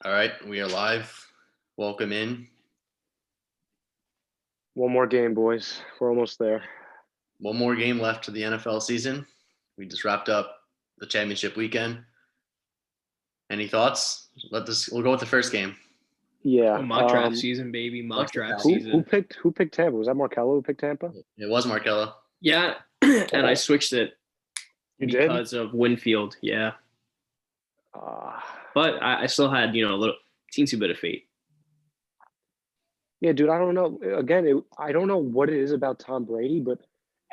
All right, we are live. Welcome in. One more game, boys. We're almost there. One more game left to the NFL season. We just wrapped up the championship weekend. Any thoughts? We'll go with the first game. Yeah. Mock draft season, baby. Mock draft Who season. who picked Tampa? Was that Markello who picked Tampa? It was Markello. Yeah, and I switched it because of Winfield. Yeah, but I still had a little teensy bit of fate. Yeah, dude. I don't know. Again, I don't know what it is about Tom Brady, but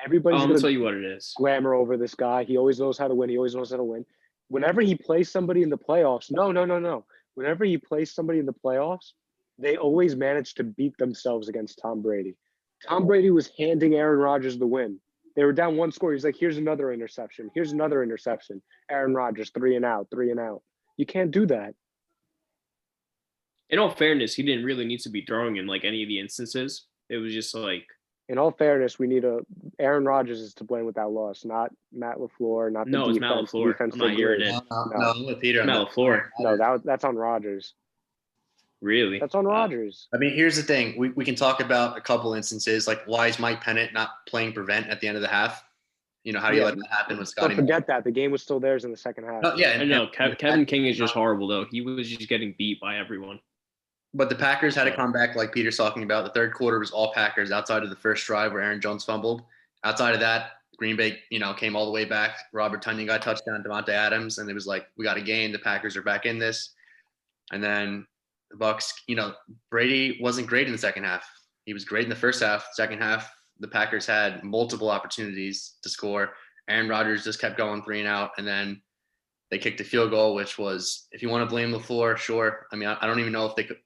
everybody's I'm gonna gonna tell you what it is. glamour over this guy. He always knows how to win. He always knows how to win. Whenever he plays somebody in the playoffs, no. Whenever he plays somebody in the playoffs, they always manage to beat themselves against Tom Brady. Tom Brady was handing Aaron Rodgers the win. They were down one score. He's like, here's another interception. Here's another interception. Aaron Rodgers, 3-and-out, 3-and-out. You can't do that. In all fairness, he didn't really need to be throwing in like any of the instances. It was just like. In all fairness, Aaron Rodgers is to blame with that loss, not Matt LaFleur, not the No, it's defense. Matt LaFleur. I'm not hearing it. No, I'm with Peter. Matt LaFleur. No, that's on Rodgers. Really? That's on Rodgers. I mean, here's the thing. We can talk about a couple instances, like why is Mike Pennant not playing prevent at the end of the half? How do you let that happen with Scotty? Don't forget that. The game was still theirs in the second half. I know. Kevin King is just horrible, though. He was just getting beat by everyone. But the Packers had a comeback like Peter's talking about. The third quarter was all Packers outside of the first drive where Aaron Jones fumbled. Outside of that, Green Bay, came all the way back. Robert Tonyan got a touchdown, Devontae Adams, and it was like, we got a game. The Packers are back in this. And then the Bucs, Brady wasn't great in the second half. He was great in the first half. Second half, the Packers had multiple opportunities to score. Aaron Rodgers just kept going 3-and-out, and then they kicked a field goal, which was, if you want to blame LaFleur, sure. I mean, I don't even know if they could.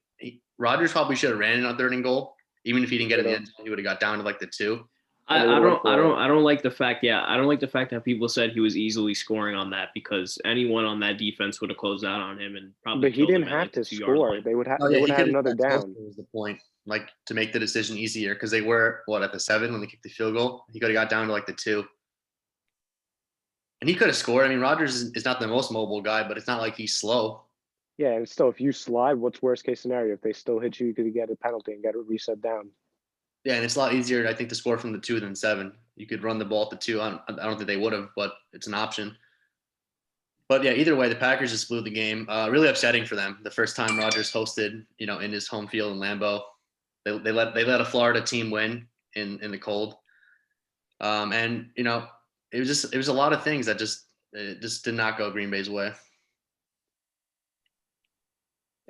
Rodgers probably should have ran it on 3rd and goal. Even if he didn't get it in the end zone, he would have got down to like the 2. I don't like the fact. Yeah, I don't like the fact that people said he was easily scoring on that, because anyone on that defense would have closed out on him and probably. But he didn't have to score. They would have. They would have another down. Was the point, like, to make the decision easier, because they were at the 7 when they kicked the field goal. He could have got down to like the 2. And he could have scored. I mean, Rodgers is not the most mobile guy, but it's not like he's slow. Yeah, and still, if you slide, what's worst case scenario? If they still hit you, you could get a penalty and get a reset down. Yeah, and it's a lot easier, I think, to score from the 2 than 7. You could run the ball at the 2. I don't think they would have, but it's an option. But yeah, either way, the Packers just blew the game. Really upsetting for them. The first time Rodgers hosted, in his home field in Lambeau, they let a Florida team win in the cold. And it was a lot of things that just did not go Green Bay's way.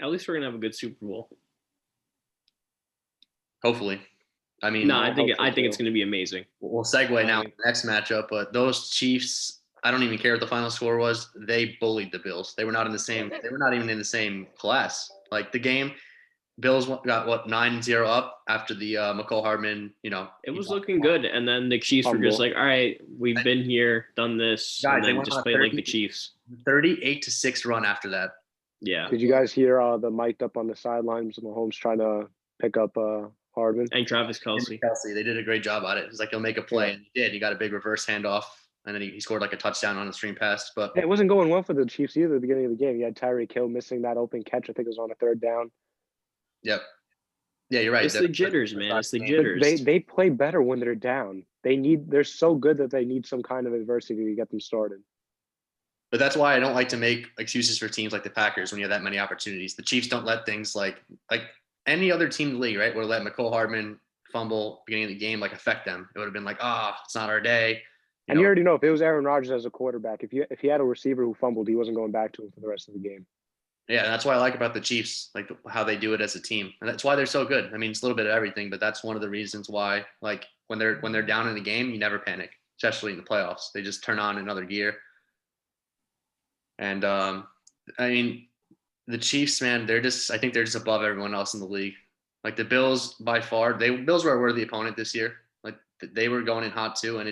At least we're gonna have a good Super Bowl. Hopefully. I mean, no, I think it's gonna be amazing. We'll segue now to the next matchup, but those Chiefs, I don't even care what the final score was. They bullied the Bills. They were not in the same. They were not even in the same class. Like the game, Bills got 9-0 up after the McCall Hardman. It was looking good, and then the Chiefs were just like, "All right, we've been here, done this," guys, and then just played like the Chiefs. 38-6 run after that. Yeah. Did you guys hear the mic'd up on the sidelines? Mahomes trying to pick up Hardman and Travis Kelce. They did a great job at it. It's like he'll make a play, and he did. He got a big reverse handoff, and then he scored like a touchdown on a screen pass. But it wasn't going well for the Chiefs either at the beginning of the game. You had Tyreek Hill missing that open catch. I think it was on a 3rd down. Yep. Yeah, you're right. It's the jitters, man. It's the jitters. They play better when they're down. They're so good that they need some kind of adversity to get them started. But that's why I don't like to make excuses for teams like the Packers when you have that many opportunities. The Chiefs don't let things like any other team in the league, right, would have let McCall Hardman fumble beginning of the game affect them. It would have been like, it's not our day. You already know if it was Aaron Rodgers as a quarterback, if he had a receiver who fumbled, he wasn't going back to him for the rest of the game. Yeah, that's what I like about the Chiefs, like how they do it as a team, and that's why they're so good. I mean, it's a little bit of everything, but that's one of the reasons why, like when they're down in the game, you never panic, especially in the playoffs. They just turn on another gear. And I mean, the Chiefs, man, I think they're just above everyone else in the league. Like the Bills, by far, Bills were a worthy opponent this year. Like they were going in hot too, and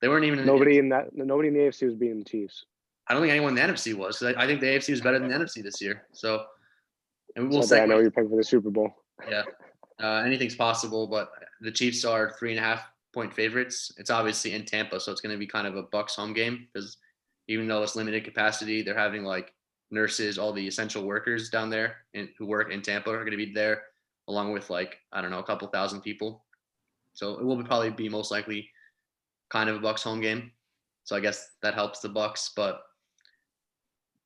they weren't even. Nobody in the AFC was beating the Chiefs. I don't think anyone in the NFC was. Because I think the AFC was better than the NFC this year. So, and we'll say. I know you're picking for the Super Bowl. Yeah, anything's possible, but the Chiefs are 3.5-point favorites. It's obviously in Tampa, so it's going to be kind of a Bucs home game because even though it's limited capacity, they're having like nurses, all the essential workers down there who work in Tampa are going to be there, along with a couple thousand people. So it will probably be most likely kind of a Bucs home game. So I guess that helps the Bucs, but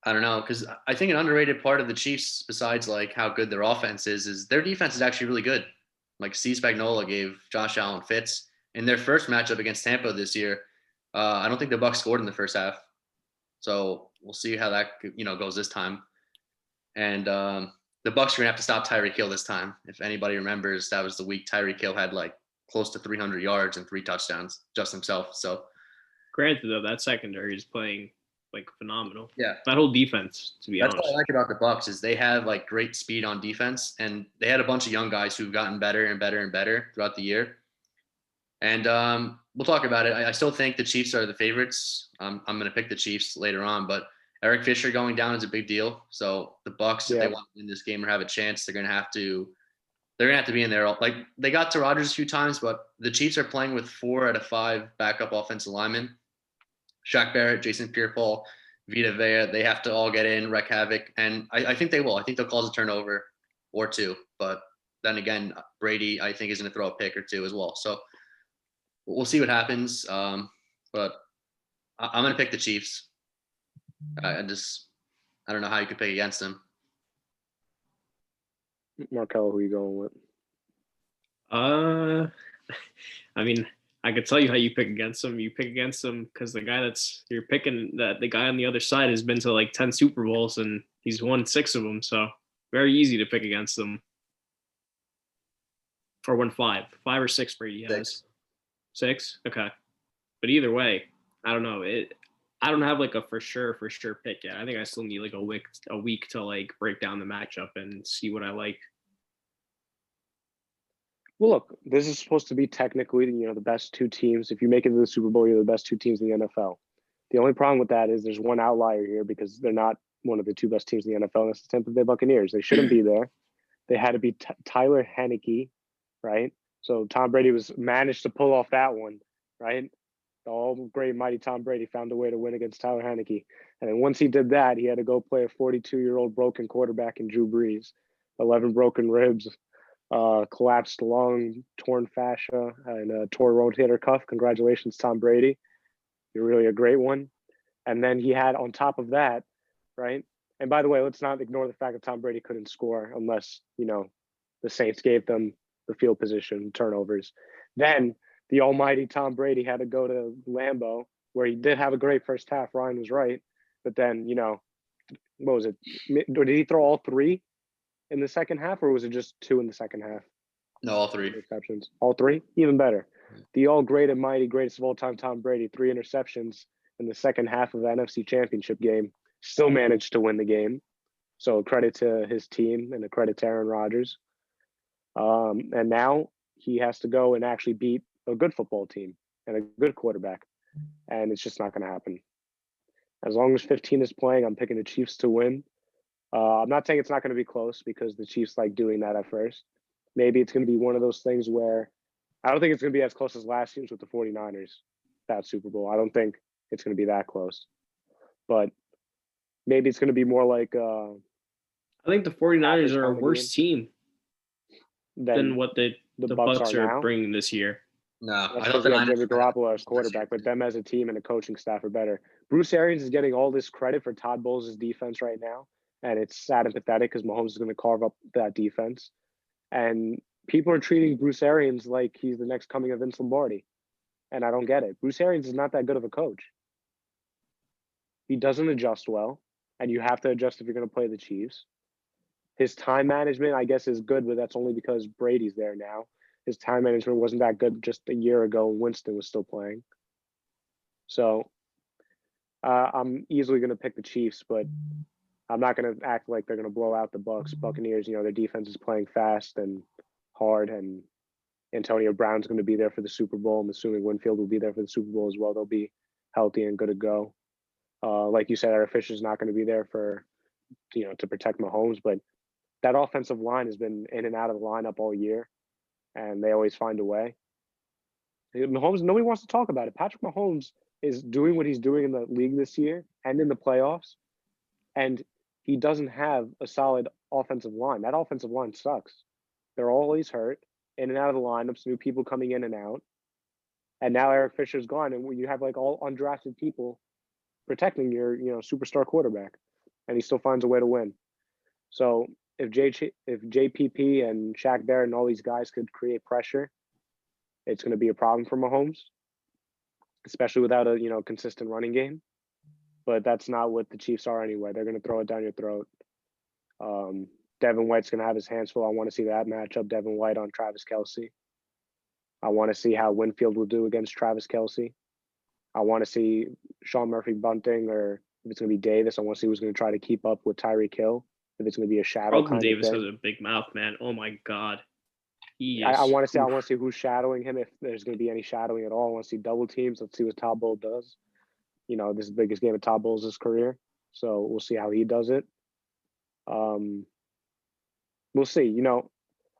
I don't know, because I think an underrated part of the Chiefs, besides how good their offense is their defense is actually really good. Steve Spagnuolo gave Josh Allen fits in their first matchup against Tampa this year. I don't think the Bucs scored in the first half, so we'll see how that goes this time. And the Bucs are gonna have to stop Tyreek Hill this time. If anybody remembers, that was the week Tyreek Hill had close to 300 yards and 3 touchdowns just himself. So, granted, though, that secondary is playing phenomenal. Yeah, that whole defense, to be honest. That's what I like about the Bucs is they have great speed on defense, and they had a bunch of young guys who've gotten better and better and better throughout the year. And we'll talk about it. I still think the Chiefs are the favorites. I'm going to pick the Chiefs later on, but Eric Fisher going down is a big deal. So the Bucs, if they want to win this game or have a chance, they're going to have to be in there. They got to Rodgers a few times, but the Chiefs are playing with 4 out of 5 backup offensive linemen. Shaq Barrett, Jason Pierre-Paul, Vita Vea, they have to all get in, wreak havoc. And I think they will. I think they'll cause a turnover or 2. But then again, Brady, I think, is going to throw a pick or 2 as well. So we'll see what happens. But I'm going to pick the Chiefs. I don't know how you could pick against them. Markel, who are you going with? I mean, I could tell you how you pick against them. You pick against them because the guy you're picking, the guy on the other side has been to 10 Super Bowls and he's won 6 of them. So very easy to pick against them. Or won 5 or 6 Brady has. 6? Okay. But either way, I don't know. I don't have a for sure pick yet. I think I still need a week to break down the matchup and see what I like. Well, look, this is supposed to be technically, the best 2 teams. If you make it to the Super Bowl, you're the best 2 teams in the NFL. The only problem with that is there's one outlier here because they're not one of the 2 best teams in the NFL. And that's the Tampa Bay Buccaneers. They shouldn't be there. They had to be Tyler Heineke, right? So Tom Brady managed to pull off that one, right? The all great mighty Tom Brady found a way to win against Tyler Heineke. And then once he did that, he had to go play a 42-year-old broken quarterback in Drew Brees, 11 broken ribs, collapsed lung, torn fascia, and a torn rotator cuff. Congratulations, Tom Brady. You're really a great one. And then he had on top of that, right? And by the way, let's not ignore the fact that Tom Brady couldn't score unless, the Saints gave them the field position, turnovers. Then the almighty Tom Brady had to go to Lambeau, where he did have a great first half. Ryan was right. But then, what was it? Did he throw all 3 in the second half, or was it just 2 in the second half? No, all 3. Interceptions. All 3? Even better. The all great and mighty greatest of all time, Tom Brady, 3 interceptions in the second half of the NFC Championship game, still managed to win the game. So credit to his team and a credit to Aaron Rodgers. And now he has to go and actually beat a good football team and a good quarterback. And it's just not going to happen. As long as 15 is playing, I'm picking the Chiefs to win. I'm not saying it's not going to be close because the Chiefs like doing that at first. Maybe it's going to be one of those things where I don't think it's going to be as close as last year's with the 49ers, that Super Bowl. I don't think it's going to be that close. But maybe it's going to be more like I think the 49ers are a worse team than what the Bucs are bringing this year. No, I don't think Jimmy Garoppolo as quarterback, but them as a team and a coaching staff are better. Bruce Arians is getting all this credit for Todd Bowles' defense right now, and it's sad and pathetic because Mahomes is going to carve up that defense. And people are treating Bruce Arians like he's the next coming of Vince Lombardi, and I don't get it. Bruce Arians is not that good of a coach. He doesn't adjust well, and you have to adjust if you're going to play the Chiefs. His time management, I guess, is good, but that's only because Brady's there now. His time management wasn't that good just a year ago when Winston was still playing. So I'm easily going to pick the Chiefs, but I'm not going to act like they're going to blow out the Buccaneers. Their defense is playing fast and hard, and Antonio Brown's going to be there for the Super Bowl. I'm assuming Winfield will be there for the Super Bowl as well. They'll be healthy and good to go. Like you said, Eric Fisher's not going to be there for, to protect Mahomes, but that offensive line has been in and out of the lineup all year, and they always find a way. Mahomes, nobody wants to talk about it. Patrick Mahomes is doing what he's doing in the league this year and in the playoffs, and he doesn't have a solid offensive line. That offensive line sucks. They're always hurt, in and out of the lineups, new people coming in and out. And now Eric Fisher's gone, and you have like all undrafted people protecting your, superstar quarterback, and he still finds a way to win. So if JPP and Shaq Barrett and all these guys could create pressure, it's going to be a problem for Mahomes, especially without a consistent running game. But that's not what the Chiefs are anyway. They're going to throw it down your throat. Devin White's going to have his hands full. I want to see that matchup, Devin White on Travis Kelce. I want to see how Winfield will do against Travis Kelce. I want to see Sean Murphy bunting, or if it's going to be Davis, I want to see who's going to try to keep up with Tyreek Hill. If it's going to be a shadow Carlton kind Davis of has thing. a big mouth, man. Oh my God. I want to see who's shadowing him, if there's going to be any shadowing at all. I want to see double teams. Let's see what Todd Bowles does. This is the biggest game of Todd Bowles' career, so we'll see how he does it. We'll see.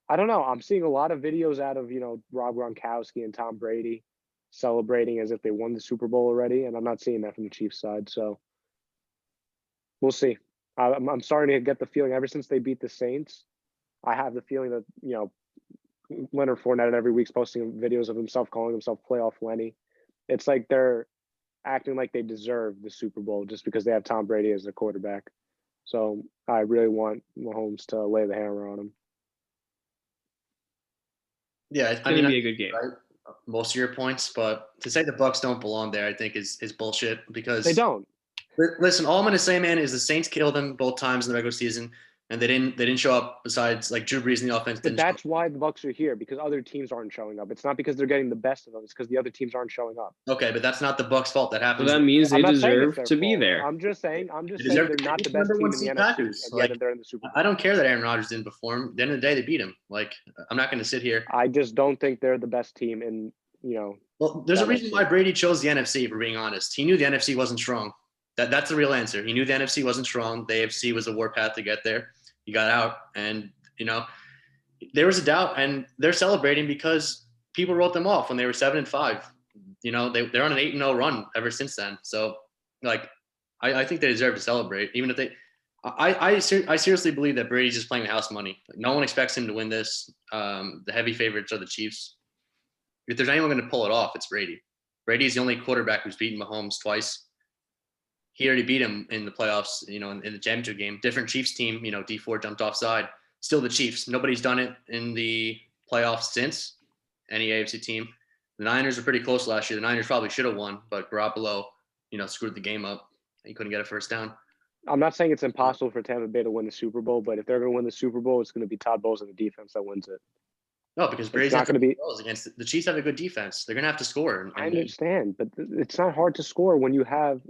I don't know. I'm seeing a lot of videos out of, Rob Gronkowski and Tom Brady celebrating as if they won the Super Bowl already, and I'm not seeing that from the Chiefs side. So we'll see. I'm starting to get the feeling ever since they beat the Saints, I have the feeling that, Leonard Fournette every week's posting videos of himself calling himself Playoff Lenny. It's like they're acting like they deserve the Super Bowl just because they have Tom Brady as their quarterback. So I really want Mahomes to lay the hammer on him. Yeah, It's going to be a good game. Right, most of your points, but to say the Bucs don't belong there, I think is bullshit, because They don't. Listen, all I'm gonna say, man, is the Saints killed them both times in the regular season, and they didn't show up. Besides, like, Drew Brees in the offense But didn't. that's why the Bucs are here, because other teams aren't showing up. It's not because they're getting the best of them. It's because the other teams aren't showing up. Okay, but that's not the Bucs' fault. That So happens. that means they I'm not saying it's deserve their to be fault. there. I'm just saying They they're deserve- not the it's best number team one in the seed NFC, Packers. and yet they're in the Super Bowl. I don't care that Aaron Rodgers didn't perform. At the end of the day, they beat him. Like, I'm not going to sit here. I just don't think they're the best team in, Well, there's a that reason makes why sense. Brady chose the NFC, for being honest. He knew the NFC wasn't strong. That's the real answer. He knew the NFC wasn't strong. The AFC was a warpath to get there. He got out, and, there was a doubt, and they're celebrating because people wrote them off when they were 7-5. They're on an 8-0 run ever since then. So, like, I think they deserve to celebrate, even if they. I seriously believe that Brady's just playing the house money. Like, no one expects him to win this. The heavy favorites are the Chiefs. If there's anyone going to pull it off, it's Brady. Brady's the only quarterback who's beaten Mahomes twice. He already beat him in the playoffs, in the championship game. Different Chiefs team, D4 jumped offside. Still the Chiefs. Nobody's done it in the playoffs since, any AFC team. The Niners were pretty close last year. The Niners probably should have won, but Garoppolo, screwed the game up. He couldn't get a first down. I'm not saying it's impossible for Tampa Bay to win the Super Bowl, but if they're going to win the Super Bowl, it's going to be Todd Bowles and the defense that wins it. No, because Brady's not going to be against the Chiefs. Have a good defense. They're going to have to score. I understand, but it's not hard to score when you have,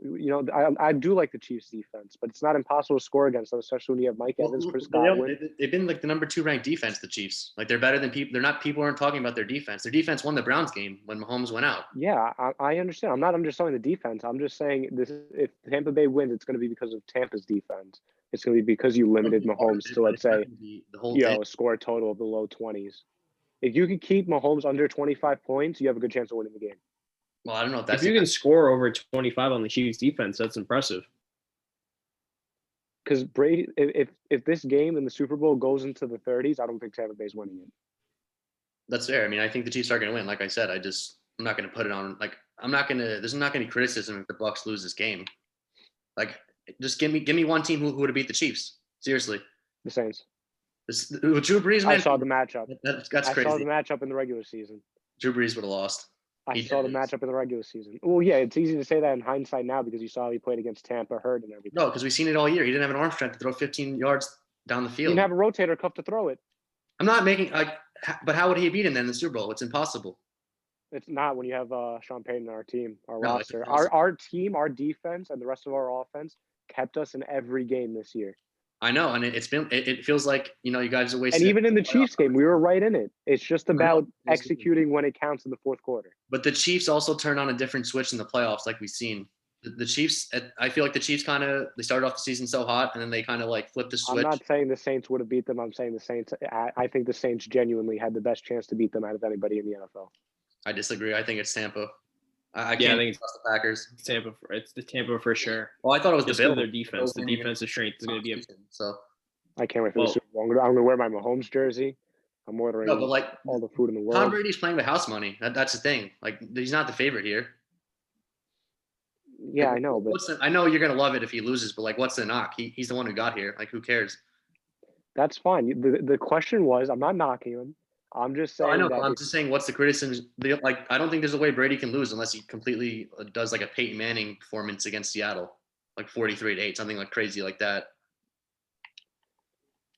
I do like the Chiefs defense, but it's not impossible to score against them, especially when you have Mike Evans, Chris Godwin. They've been like the number 2 ranked defense, the Chiefs. Like, they're better than people. People aren't talking about their defense. Their defense won the Browns game when Mahomes went out. Yeah, I understand. I'm not underselling the defense. I'm just saying if Tampa Bay wins, it's going to be because of Tampa's defense. It's going to be because you limited Mahomes to, let's say, a score total below 20s. If you can keep Mahomes under 25 points, you have a good chance of winning the game. Well, I don't know if that's. If you can score over 25 on the Chiefs defense, that's impressive. Because Brady, if this game in the Super Bowl goes into the 30s, I don't think Tampa Bay's winning it. That's fair. I mean, I think the Chiefs are going to win. Like I said, I'm not going to put it on. Like, there's not going to be criticism if the Bucs lose this game. Like, just give me one team who would have beat the Chiefs. Seriously. The Saints. Drew Brees, man. I saw the matchup. That's crazy. I saw the matchup in the regular season. Drew Brees would have lost. I saw the matchup in the regular season. Well, yeah, it's easy to say that in hindsight now because you saw he played against Tampa, Hurd, and everything. No, because we've seen it all year. He didn't have an arm strength to throw 15 yards down the field. He didn't have a rotator cuff to throw it. I'm not making but how would he beat him then in the Super Bowl? It's impossible. It's not when you have Sean Payton on our team, our roster. Our team, our defense, and the rest of our offense kept us in every game this year. I know, and it feels like, you guys are wasting. And even in the Chiefs game, we were right in it. It's just about executing when it counts in the fourth quarter. But the Chiefs also turned on a different switch in the playoffs, like we've seen. The Chiefs, I feel like the Chiefs they started off the season so hot, and then they kind of like flipped the switch. I'm not saying the Saints would have beat them. I'm saying the Saints. I think the Saints genuinely had the best chance to beat them out of anybody in the NFL. I disagree. I think it's Tampa. I Yeah, I can't think trust the Packers. Tampa. It's the Tampa for sure. Well, I thought it was Just the because Bills. their defense, the defensive strength is going to be a. So I can't wait for the Well, Super Bowl. I'm gonna wear my Mahomes jersey. I'm ordering no, but like all the food in the Tom world. Brady's playing with house money. That's the thing. Like he's not the favorite here. Yeah, Like, I know, but I know you're gonna love it if he loses, but like, what's the knock? He's the one who got here. Like, who cares? that's fine. The question was, I'm not knocking him. I'm just No, I saying know. that I'm just saying, what's the criticism? Like, I don't think there's a way Brady can lose unless he completely does like a Peyton Manning performance against Seattle, like 43-8, something like crazy like that.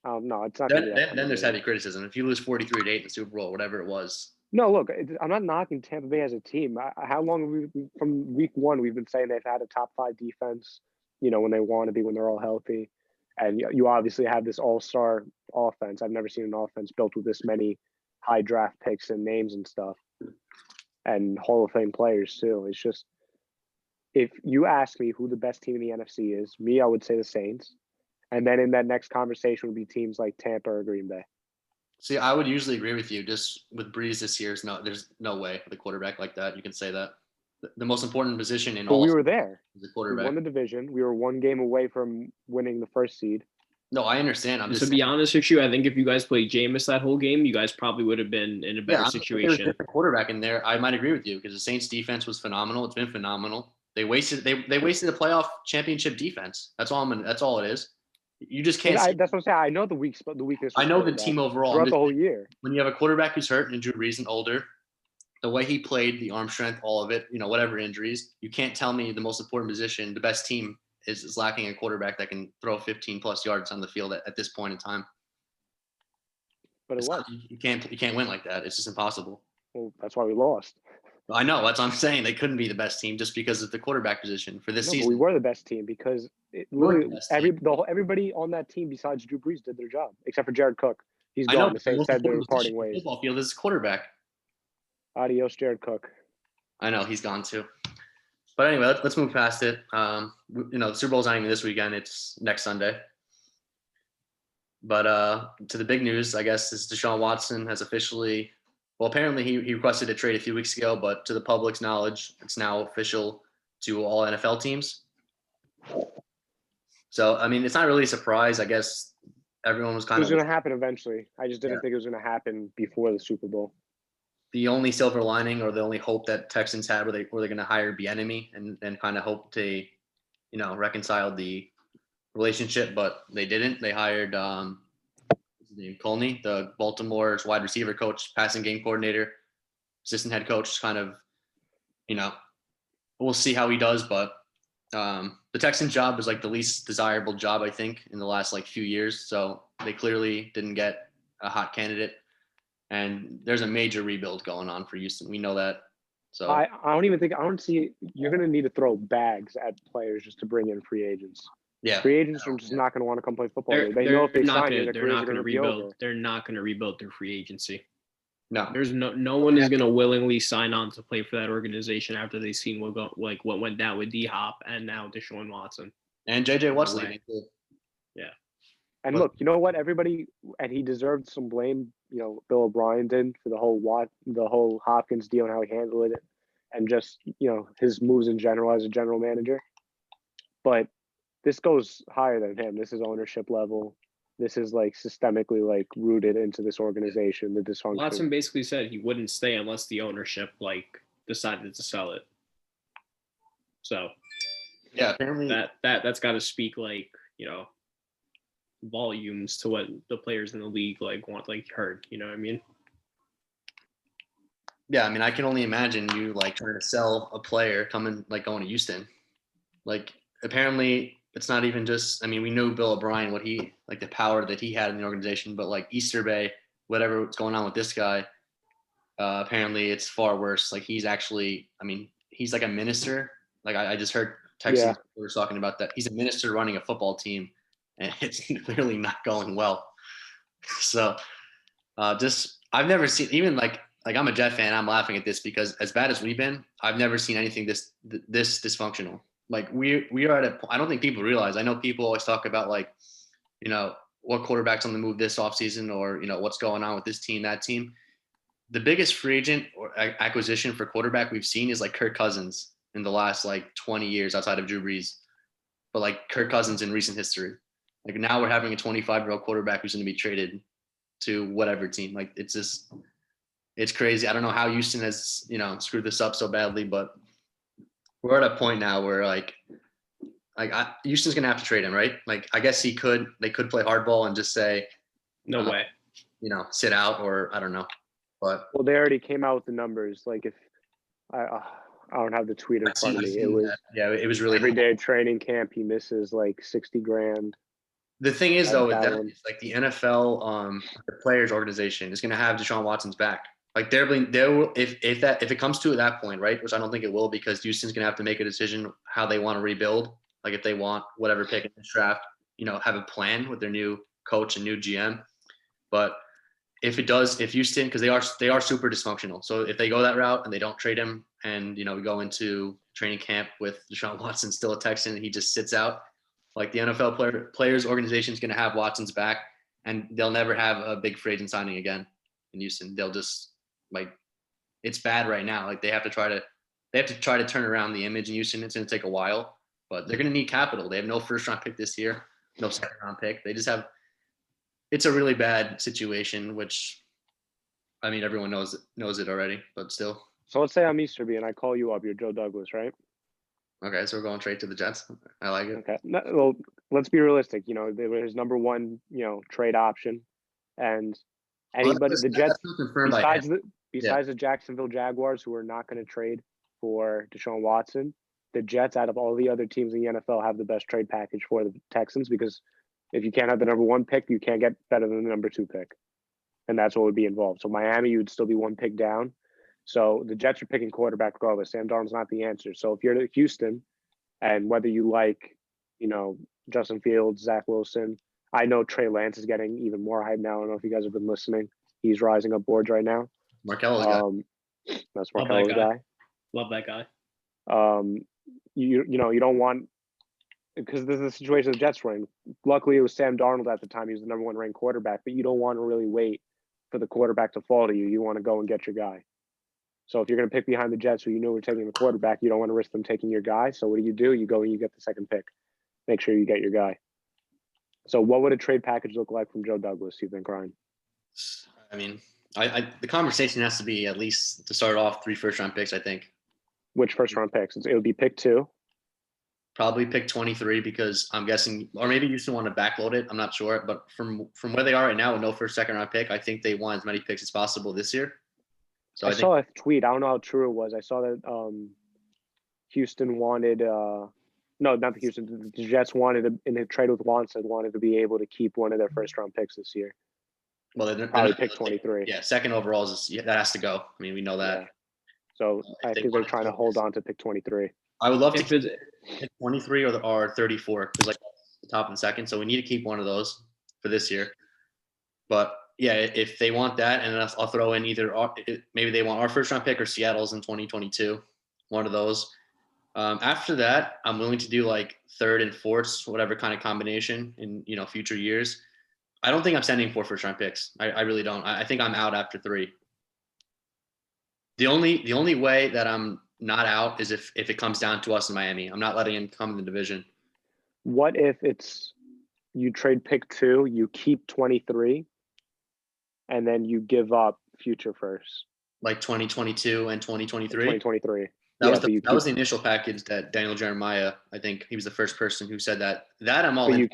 no, it's not gonna be that. Then there's heavy criticism. If you lose 43-8 in the Super Bowl, whatever it was. No, look, I'm not knocking Tampa Bay as a team. How long have we from week one we've been saying they've had a top 5 defense, when they want to be, when they're all healthy. And you obviously have this all-star offense. I've never seen an offense built with this many high draft picks and names and stuff, and Hall of Fame players too. It's just, if you ask me who the best team in the NFC is, I would say the Saints. And then in that next conversation would be teams like Tampa or Green Bay. See, I would usually agree with you. Just with Breeze this year, there's no way with a quarterback like that. You can say that. The most important position in But all we were there. is the We quarterback. won the division. We were 1 game away from winning the first seed. No, I understand. I'm just to be honest with you, I think if you guys played Jameis that whole game, you guys probably would have been in a better situation. If there was a different quarterback in there, I might agree with you because the Saints defense was phenomenal. It's been phenomenal. They wasted the playoff championship defense. That's all it is. You just can't. That's what I'm saying. I know the weakness. I know the team overall. Throughout the whole year. When you have a quarterback who's hurt and Drew Brees and older, the way he played, the arm strength, all of it, whatever injuries, you can't tell me the most important position, the best team is lacking a quarterback that can throw 15 plus yards on the field at this point in time. But you can't win like that. It's just impossible. Well, that's why we lost. I know. That's what I'm saying. They couldn't be the best team just because of the quarterback position for this season. But we were the best team because everybody on that team besides Drew Brees did their job, except for Jared Cook. He's gone. The Saints said they're parting ways. Football field is quarterback. Adios, Jared Cook. I know he's gone too. But anyway, let's move past it. The Super Bowl's not even this weekend; it's next Sunday. But to the big news, I guess, is Deshaun Watson has officially. Well, apparently he requested a trade a few weeks ago, but to the public's knowledge, it's now official to all NFL teams. So, I mean, it's not really a surprise. I guess everyone was kind of. It was going to happen eventually. I just didn't think it was going to happen before the Super Bowl. The only silver lining or the only hope that Texans had were they going to hire Bieniemy and kind of hope to, reconcile the relationship, but they didn't. They hired what's his name, Colney, the Baltimore's wide receiver coach, passing game coordinator, assistant head coach. Kind of, we'll see how he does, but the Texans job is like the least desirable job, I think, in the last few years. So they clearly didn't get a hot candidate. And there's a major rebuild going on for Houston. We know that. So I don't see you're going to need to throw bags at players just to bring in free agents. Yeah, free agents are just not going to want to come play football. They know if they not sign you, they're not going to rebuild. Over. They're not going to rebuild their free agency. No, there's no one is going to willingly sign on to play for that organization after they've seen what went down with D-Hop and now Deshaun Watson and JJ Watt's leaving too. Yeah. And look, you know what? Everybody, and he deserved some blame. Bill O'Brien did for the whole Hopkins deal and how he handled it, and just his moves in general as a general manager. But this goes higher than him. This is ownership level. This is systemically rooted into this organization. The dysfunction. Watson basically said he wouldn't stay unless the ownership decided to sell it. So yeah, apparently that's got to speak volumes to what the players in the league want heard. You know what I mean? Yeah, I mean, I can only imagine you trying to sell a player going to Houston. Apparently it's not even just. I mean, we knew Bill O'Brien, what he the power that he had in the organization, but Easter Bay, whatever's going on with this guy, apparently it's far worse. He's actually, I mean, he's a minister. I just heard Texans were talking about that. He's a minister running a football team. And it's clearly not going well. So I've never seen, even I'm a Jet fan, I'm laughing at this because as bad as we've been, I've never seen anything this dysfunctional. We are at I don't think people realize. I know people always talk about what quarterback's on the move this offseason or, what's going on with this team, that team. the biggest free agent or acquisition for quarterback we've seen is like Kirk Cousins in the last like 20 years outside of Drew Brees. But like Kirk Cousins in recent history. Like now we're having a 25-year-old quarterback who's going to be traded to whatever team. Like it's crazy. I don't know how Houston has, screwed this up so badly, but we're at a point now where Houston's going to have to trade him, right? Like I guess they could play hardball and just say, No way. Sit out, or I don't know. But Well, they already came out with the numbers. Like if I don't have the tweet in front of me. It was really every day at training camp. He misses like $60,000. The thing is, though, with them, one. it's like the NFL, the players' organization is going to have Deshaun Watson's back. Like they're if it comes to that point, right? Which I don't think it will, because Houston's going to have to make a decision how they want to rebuild. Like if they want whatever pick in this draft, have a plan with their new coach and new GM. But if Houston, because they are super dysfunctional. So if they go that route and they don't trade him, and we go into training camp with Deshaun Watson still a Texan and he just sits out, like the NFL players organization is going to have Watson's back, and they'll never have a big free agent signing again in Houston. They'll just it's bad right now. Like they have to try to turn around the image in Houston. It's going to take a while, but they're going to need capital. They have no first round pick this year, no second round pick. They just have. It's a really bad situation, which, I mean, everyone knows it already, but still. So let's say I'm Easterby and I call you up. You're Joe Douglas, right? Okay, so we're going straight to the Jets. I like it. Okay. No, well, let's be realistic. They were his number one, trade option, and anybody, the Jets, besides the Jacksonville Jaguars, who are not going to trade for Deshaun Watson, the Jets, out of all the other teams in the NFL, have the best trade package for the Texans, because if you can't have the number one pick, you can't get better than the number two pick. And that's what would be involved. So Miami, you'd still be one pick down. So the Jets are picking quarterback regardless. Sam Darnold's not the answer. So if you're Houston, and whether you like, Justin Fields, Zach Wilson, I know Trey Lance is getting even more hype now. I don't know if you guys have been listening. He's rising up boards right now. Markello's guy. That's Markello's guy. Love that guy. You don't want, because this is the situation the Jets were in. Luckily, it was Sam Darnold at the time. He was the number one ranked quarterback, but you don't want to really wait for the quarterback to fall to you. You want to go and get your guy. So if you're going to pick behind the Jets, who we're taking the quarterback, you don't want to risk them taking your guy. So what do? You go and you get the second pick. Make sure you get your guy. So what would a trade package look like from Joe Douglas, you think, Ryan? I mean, the conversation has to be, at least to start off, 3 first-round picks, I think. Which first-round picks? It would be pick 2. Probably pick 23, because I'm guessing, or maybe you still want to backload it. I'm not sure, but from where they are right now with no first, second round pick, I think they want as many picks as possible this year. So I saw a tweet. I don't know how true it was. I saw that Houston wanted no, not the Houston. The Jets wanted in a trade with Watson, wanted to be able to keep one of their first round picks this year. Well, they're probably pick 23. Yeah, second overall that has to go. I mean, we know that. Yeah. So I think they're trying to hold on to pick 23. I would love to keep 23 or 34, because like the top and second. So we need to keep one of those for this year. But yeah, if they want that, and I'll throw in maybe they want our first round pick or Seattle's in 2022, one of those. After that, I'm willing to do like third and fourths, whatever kind of combination in future years. I don't think I'm sending 4 first round picks. I really don't. I think I'm out after 3. The only way that I'm not out is if it comes down to us in Miami. I'm not letting him come in the division. What if it's you trade pick 2, you keep 23, and then you give up future first? Like 2022 and 2023? 2023. That was the initial package that Daniel Jeremiah, I think he was the first person who said that. That I'm all in. But you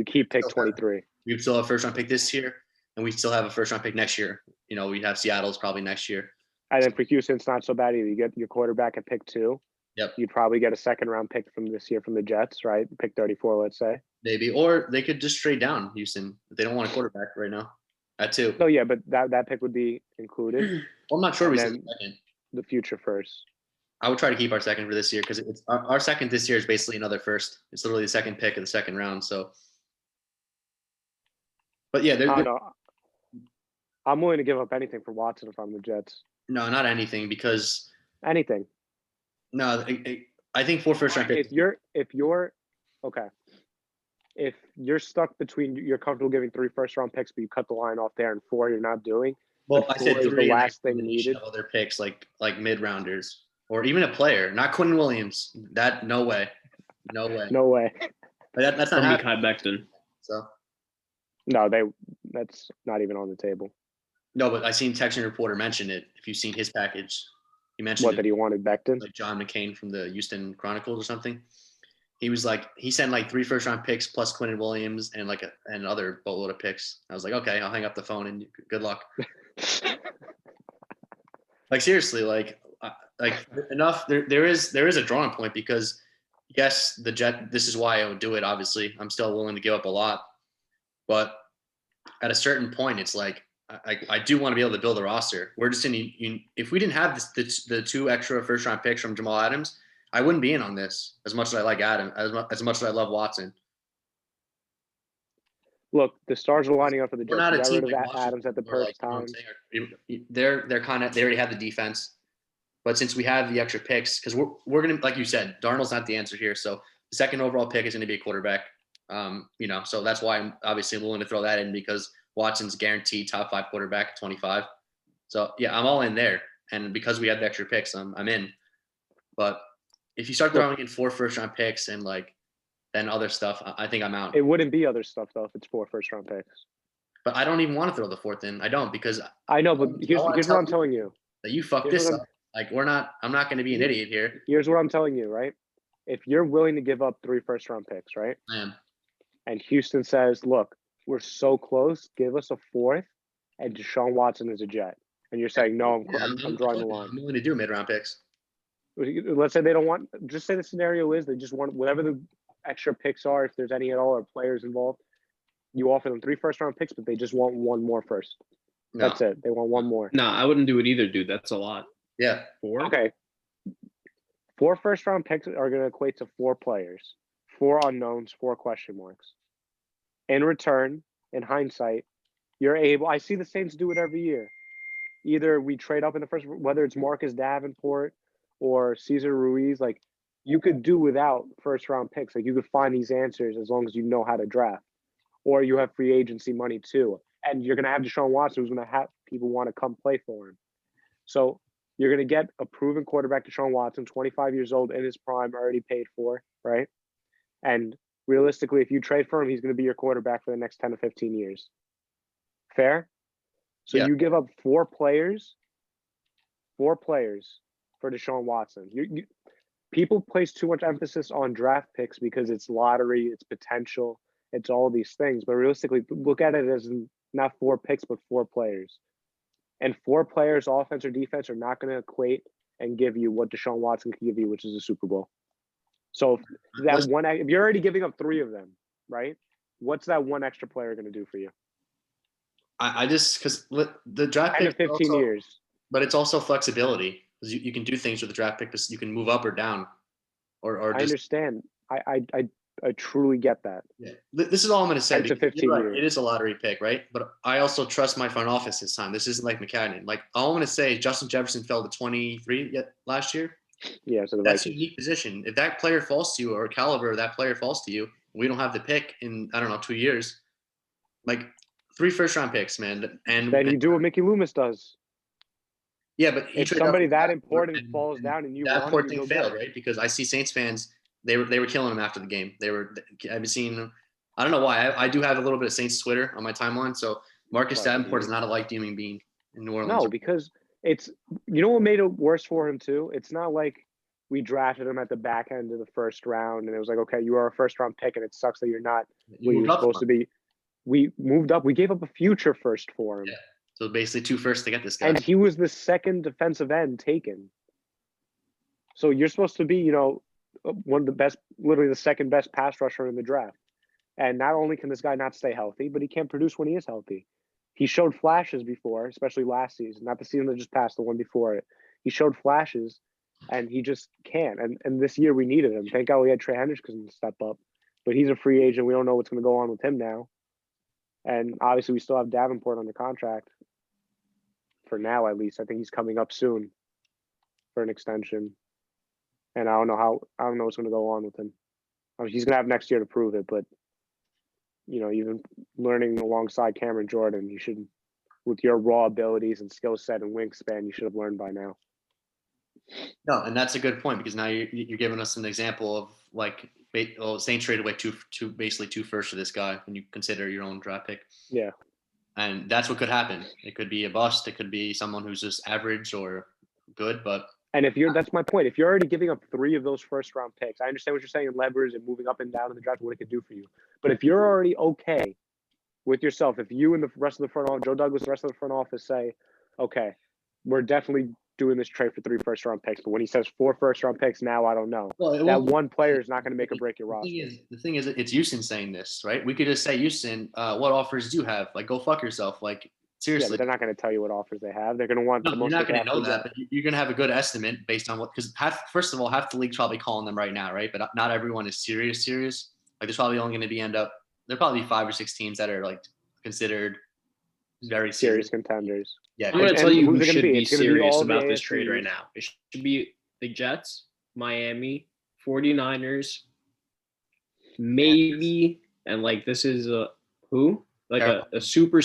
keep pick 23. We still have a first round pick this year, and we still have a first round pick next year. We have Seattle's probably next year. And then for Houston, it's not so bad either. You get your quarterback at pick 2. Yep. You'd probably get a second round pick from this year from the Jets, right? Pick 34, let's say. Maybe. Or they could just trade down Houston if they don't want a quarterback right now at 2. No, yeah, but that pick would be included. Well, I'm not sure we said second. The future first. I would try to keep our second for this year, because it's our second this year is basically another first. It's literally the second pick of the second round. So, but yeah, I'm willing to give up anything for Watson if I'm the Jets. No, not anything, because anything. No, I think 4 first round picks. If you're stuck between, you're comfortable giving 3 first round picks, but you cut the line off there, and 4 you're not doing, Well, I said four is 3 the and last then thing combination needed. of other picks like mid-rounders or even a player, not Quinn Williams. That no way. No way. No way. But that's not Or happening. Mekhi Becton. So No, that's not even on the table. no, but I seen Texan Reporter mention it. If you've seen his package, he mentioned What, it that he wanted Becton? like John McCain from the Houston Chronicles or something. He was like he sent like 3 first-round picks plus Quinn Williams and like and other boatload of picks. I was like, okay, I'll hang up the phone and good luck. Like seriously, like enough. There is a drawing point because yes, the Jet. This is why I would do it. Obviously, I'm still willing to give up a lot, but at a certain point, it's like I do want to be able to build a roster. We're just if we didn't have the 2 extra first-round picks from Jamal Adams, I wouldn't be in on this as much as I like Adam, as much as I love Watson. Look, the stars are lining up for the We're Jets. not You a got team rid of like Adams at the Washington, or perfect you know what I'm time. saying? They're kind of they already have the defense, but since we have the extra picks, because we're gonna like you said, Darnold's not the answer here. So the second overall pick is going to be a quarterback. So that's why I'm obviously willing to throw that in because Watson's guaranteed top 5 quarterback at 25. So yeah, I'm all in there, and because we have the extra picks, I'm in. But if you start throwing in 4 first-round picks and like then other stuff, I think I'm out. It wouldn't be other stuff though if it's 4 first-round picks. But I don't even want to throw the 4th in. I don't because I know, but here's wanna what tell I'm telling you. that you fucked Here's this what up. Like I'm not going to be an idiot here. Here's what I'm telling you, right? If you're willing to give up 3 first-round picks, right? I am. And Houston says, look, we're so close, give us a 4th, and Deshaun Watson is a Jet. And you're saying, no, I'm drawing the line. I'm willing to do mid-round picks. Let's say they don't want, just say the scenario is they just want whatever the extra picks are, if there's any at all, or players involved. You offer them 3 first-round picks, but they just want 1 more first. No. That's it. They want 1 more. No, I wouldn't do it either, dude. That's a lot. Yeah. 4? Okay. 4 first-round picks are going to equate to 4 players, 4 unknowns, 4 question marks. In return, in hindsight, you're able. I see the Saints do it every year. Either we trade up in the first, whether it's Marcus Davenport or Cesar Ruiz, like you could do without first-round picks. Like you could find these answers as long as you know how to draft, or you have free agency money too, and you're going to have Deshaun Watson, who's going to have people want to come play for him. So you're going to get a proven quarterback, Deshaun Watson, 25 years old, in his prime, already paid for, right? And realistically, if you trade for him, he's going to be your quarterback for the next 10 to 15 years. Fair? So you give up 4 players for Deshaun Watson. People place too much emphasis on draft picks because it's lottery, it's potential, it's all these things. But realistically, look at it as not 4 picks, but 4 players. And 4 players, offense or defense, are not going to equate and give you what Deshaun Watson can give you, which is a Super Bowl. So if you're already giving up 3 of them, right? What's that 1 extra player going to do for you? I just because the draft 10 to pick 15 years. But it's also flexibility because you can do things with the draft pick. You can move up or down, or I just, understand. I truly get that. Yeah. This is all I'm going to say. 10 to 15 right, years. it is a lottery pick, right? But I also trust my front office this time. This isn't like McCagnon. Like all I'm going to say is Justin Jefferson fell to 23 last year. Yeah, so That's a Vikings. unique position. If that player falls to you or caliber of that player falls to you, we don't have the pick in, I don't know, 2 years. Like 3 first-round picks, man. And Then you do what Mickey Loomis does. Yeah, but if somebody that important falls down and you that want poor it, thing you failed, right? Because I see Saints fans, they were killing him after the game. I've seen, I don't know why. I do have a little bit of Saints Twitter on my timeline. So Marcus Davenport is not a liked human being in New Orleans. No, because it's, you know what made it worse for him too? It's not like we drafted him at the back end of the first round and it was like, okay, you are a first round pick and it sucks that you're not where you're supposed to be. We moved up. We gave up a future first for him. Yeah. So basically 2 firsts to get this guy. And he was the second defensive end taken. So you're supposed to be, you know, one of the best, literally the second best pass rusher in the draft. And not only can this guy not stay healthy, but he can't produce when he is healthy. He showed flashes before, especially last season, not the season that just passed, the one before it. He showed flashes, and he just can't. And this year we needed him. Thank God we had Trey Hendrickson to step up. But he's a free agent. We don't know what's going to go on with him now. And obviously we still have Davenport under contract. For now, at least. I think he's coming up soon for an extension. And I don't know what's going to go on with him. I mean, he's going to have next year to prove it, but, you know, even learning alongside Cameron Jordan, you should with your raw abilities and skill set and wingspan, you should have learned by now. No, and that's a good point because now you're giving us an example of like Saints traded away basically two firsts for this guy when you consider your own draft pick. Yeah. And that's what could happen. It could be a bust. It could be someone who's just average or good, but. And that's my point. If you're already giving up 3 of those first round picks, I understand what you're saying in leverage and moving up and down in the draft, what it could do for you. But if you're already okay with yourself, if you and the rest of the front office, Joe Douglas, the rest of the front office say, okay, we're definitely doing this trade for 3 first round picks. But when he says 4 first round picks, now I don't know. Well, that one player is not going to make or break your roster. The thing is, it's Houston saying this, right? We could just say, Houston, what offers do you have? Like, go fuck yourself. Like, seriously. Yeah, they're not going to tell you what offers they have. They're going to want the most. You're not going to know that, but you're going to have a good estimate based on what, because first of all, half the league's probably calling them right now, right? But not everyone is serious. Like, there's probably only going to be there'll probably be 5 or 6 teams that are like considered very serious contenders. Yeah, I'm going to tell you who should be serious about this trade right now. It should be the Jets, Miami, 49ers, maybe, and like this is who? Like a super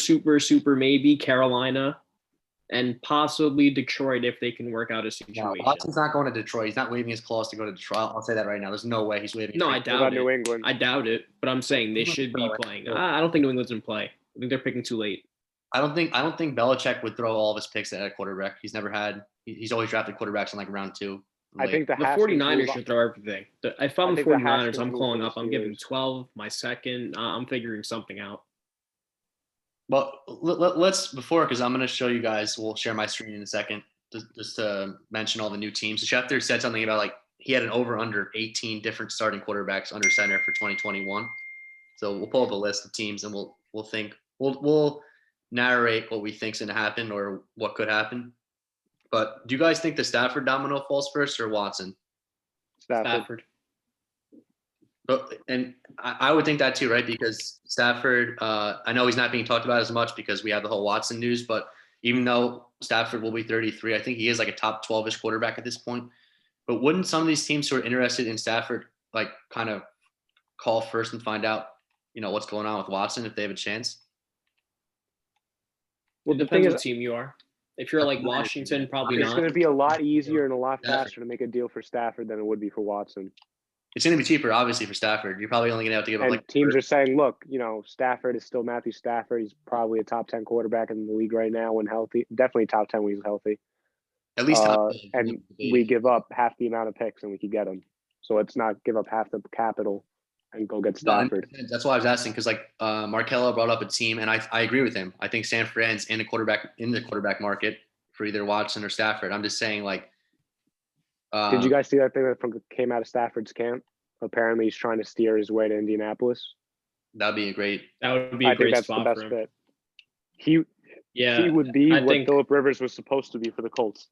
maybe Carolina, and possibly Detroit if they can work out a situation. No, Watson's not going to Detroit. He's not waiving his clause to go to Detroit. I'll say that right now. There's no way he's waiving. No, I doubt it. New England? I doubt it. But I'm saying they should be playing. I don't think New England's in play. I think they're picking too late. I don't think Belichick would throw all of his picks at a quarterback. He's never had. He's always drafted quarterbacks in like round 2. I think the 49ers should throw everything. If I'm the 49ers, I'm calling up. I'm giving 12 my second. I'm figuring something out. Well, let's because I'm going to show you guys. We'll share my screen in a second just to mention all the new teams. Schefter said something about like he had an over/under 18 different starting quarterbacks under center for 2021. So we'll pull up a list of teams and we'll narrate what we think's going to happen or what could happen. But do you guys think the Stafford domino falls first or Watson? Stafford. And I would think that too, right? Because Stafford, I know he's not being talked about as much because we have the whole Watson news, but even though Stafford will be 33, I think he is like a top 12-ish quarterback at this point. But wouldn't some of these teams who are interested in Stafford like kind of call first and find out, what's going on with Watson if they have a chance? Well, it depends what team you are. If you're like Washington, probably not. It's going to be a lot easier and a lot faster to make a deal for Stafford than it would be for Watson. It's going to be cheaper, obviously, for Stafford. You're probably only going to have to give up like. Teams are saying, look, Stafford is still Matthew Stafford. He's probably a top 10 quarterback in the league right now when healthy. Definitely top 10 when he's healthy. At least top 10. And we give up half the amount of picks and we could get him. So let's not give up half the capital and go get Stafford. No, that's why I was asking because like Markello brought up a team, and I agree with him. I think San Fran's in the quarterback market for either Watson or Stafford. I'm just saying like. Did you guys see that thing that came out of Stafford's camp? Apparently, he's trying to steer his way to Indianapolis. That would be a great spot best for him. fit. He would be what Phillip Rivers was supposed to be for the Colts.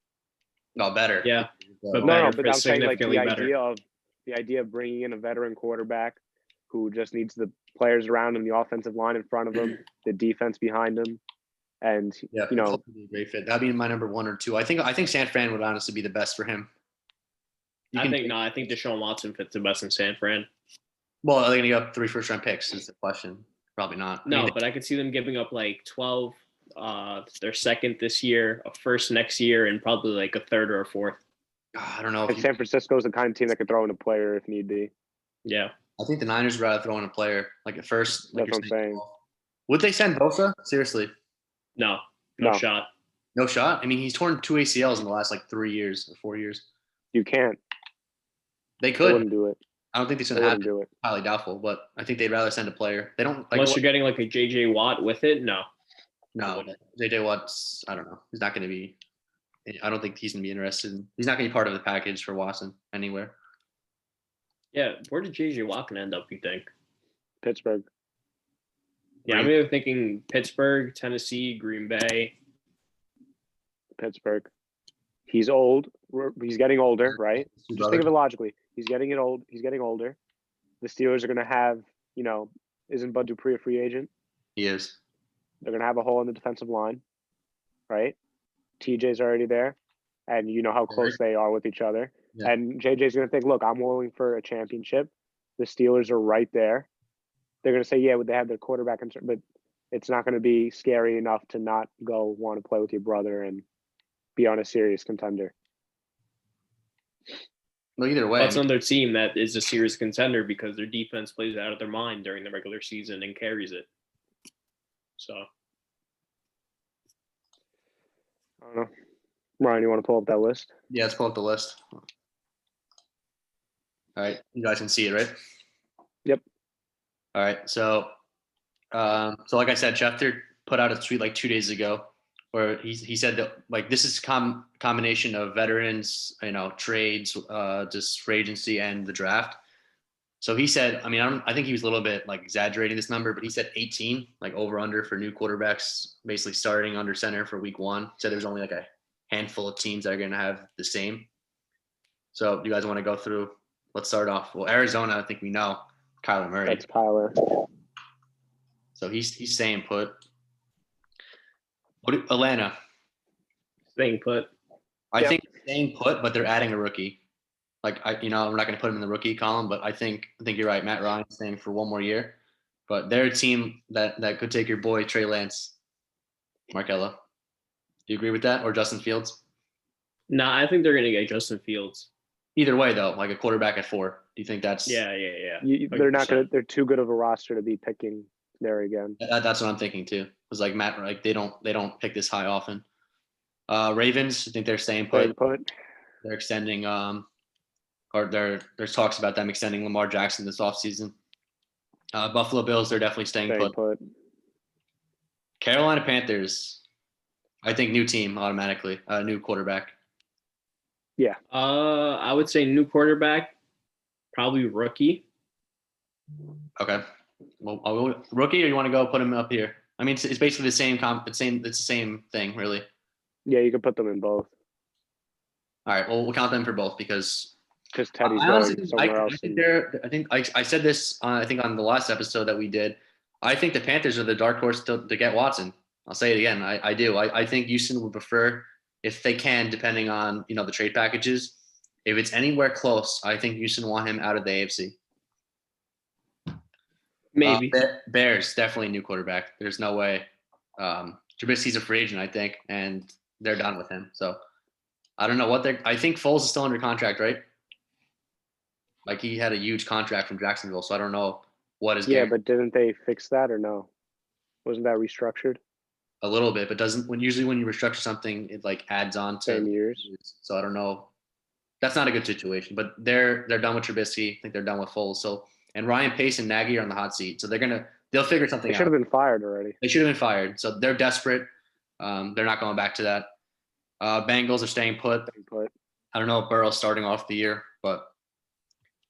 No, better. Yeah, but I'm saying like the idea of bringing in a veteran quarterback who just needs the players around him, the offensive line in front of him, the defense behind him, and be a great fit. That'd be my number 1 or 2. I think San Fran would honestly be the best for him. I think Deshaun Watson fits the best in San Fran. Well, are they going to give up 3 first-round picks is the question. Probably not. No, but I could see them giving up like 12, their second this year, a first next year, and probably like a third or a fourth. I don't know. San Francisco's the kind of team that could throw in a player if need be. Yeah. I think the Niners would rather throw in a player like at first. That's what I'm saying. Would they send Bosa? Seriously? No shot. No shot? I mean, he's torn 2 ACLs in the last like 3 years or 4 years. You can't. They could. They wouldn't do it. I don't think they're going to have to. Highly doubtful, but I think they'd rather send a player. They don't. Unless you're getting like a J.J. Watt with it, no. No, J.J. Watt's, I don't know. He's not going to be – I don't think he's going to be interested. He's not going to be part of the package for Watson anywhere. Yeah, where did J.J. Watt can end up, you think? Pittsburgh. Yeah, I'm either thinking Pittsburgh, Tennessee, Green Bay. Pittsburgh. He's old. He's getting older, right? Just think of it logically. He's getting older. The Steelers are going to have, isn't Bud Dupree a free agent? He is. They're going to have a hole in the defensive line, right? TJ's already there, and you know how close they are with each other. Yeah. And JJ's going to think, look, I'm willing for a championship. The Steelers are right there. They're going to say, yeah, would they have their quarterback? But it's not going to be scary enough to not go want to play with your brother and be on a serious contender. Well, either way, That's another team that is a serious contender because their defense plays out of their mind during the regular season and carries it. So I don't know. Ryan, you want to pull up that list? yeah, let's pull up the list. All right, you guys can see it, right? Yep. All right, so like I said, Schefter put out a tweet like 2 days ago where he said that like this is combination of veterans, trades, just free agency and the draft. So he said, I think he was a little bit like exaggerating this number, but he said 18, like over under for new quarterbacks, basically starting under center for week 1. Said there's only like a handful of teams that are going to have the same. So do you guys want to go through? Let's start off. Well, Arizona, I think we know Kyler Murray. That's Kyler. So he's staying put. Atlanta? staying put. I think staying put, but they're adding a rookie. Like we're not going to put him in the rookie column, but I think you're right. Matt Ryan staying for one more year, but they're a team that could take your boy Trey Lance, Markello. Do you agree with that, or Justin Fields? Nah, I think they're going to get Justin Fields. Either way, though, like a quarterback at 4. Do you think that's? Yeah. They're not going to. They're too good of a roster to be picking there again. That's what I'm thinking too. Because like Matt, like they don't pick this high often. Ravens, I think they're staying put. They're extending. Or there's talks about them extending Lamar Jackson this offseason. Buffalo Bills, they're definitely staying put. Carolina Panthers, I think new team automatically, new quarterback. Yeah. I would say new quarterback, probably rookie. Okay. Well, rookie, or you want to go put him up here? I mean, it's basically the same. It's the same thing, really. Yeah, you can put them in both. All right. Well, we'll count them for both because Teddy's going somewhere else. I think I said this. I think on the last episode that we did. I think the Panthers are the dark horse to get Watson. I'll say it again. I do. I think Houston would prefer, if they can, depending on the trade packages. If it's anywhere close, I think Houston want him out of the AFC. Maybe. Bears, definitely new quarterback. There's no way. Trubisky's a free agent, I think, and they're done with him. So I don't know what I think Foles is still under contract, right? Like he had a huge contract from Jacksonville, so I don't know what is. Yeah, but didn't they fix that or no? Wasn't that restructured? A little bit, but usually when you restructure something, it like adds on to same years. So I don't know. That's not a good situation, but they're done with Trubisky. I think they're done with Foles. So and Ryan Pace and Nagy are on the hot seat, so they'll figure something out. They should have been fired already. They should have been fired. So they're desperate. They're not going back to that. Bengals are staying put. I don't know if Burrow's starting off the year, but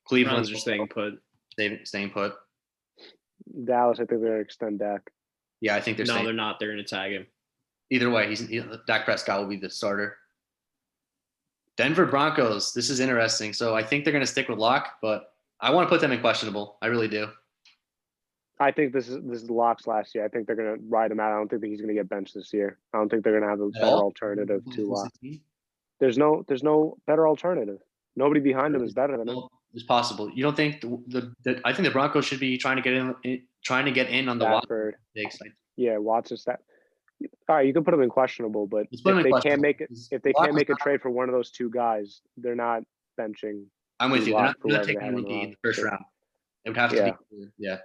Cleveland's are staying put. Staying put. Dallas, I think they're going to extend Dak. Yeah, I think they're staying. No, they're not. They're going to tag him. Either way, Dak Prescott will be the starter. Denver Broncos. This is interesting. So I think they're going to stick with Locke, but I want to put them in questionable. I really do. I think this is Locke's last year. I think they're going to ride him out. I don't think that he's going to get benched this year. I don't think they're going to have a better alternative to Locke. There's no better alternative. Nobody behind him is better than him. It's possible. You don't think I think the Broncos should be trying to get in on the Watson stakes. Yeah, Watson Stafford. All right, you can put them in questionable, but if they can't make a trade for one of those two guys, they're not benching. I'm with you. They're not taking a rookie in the first round. It would have to be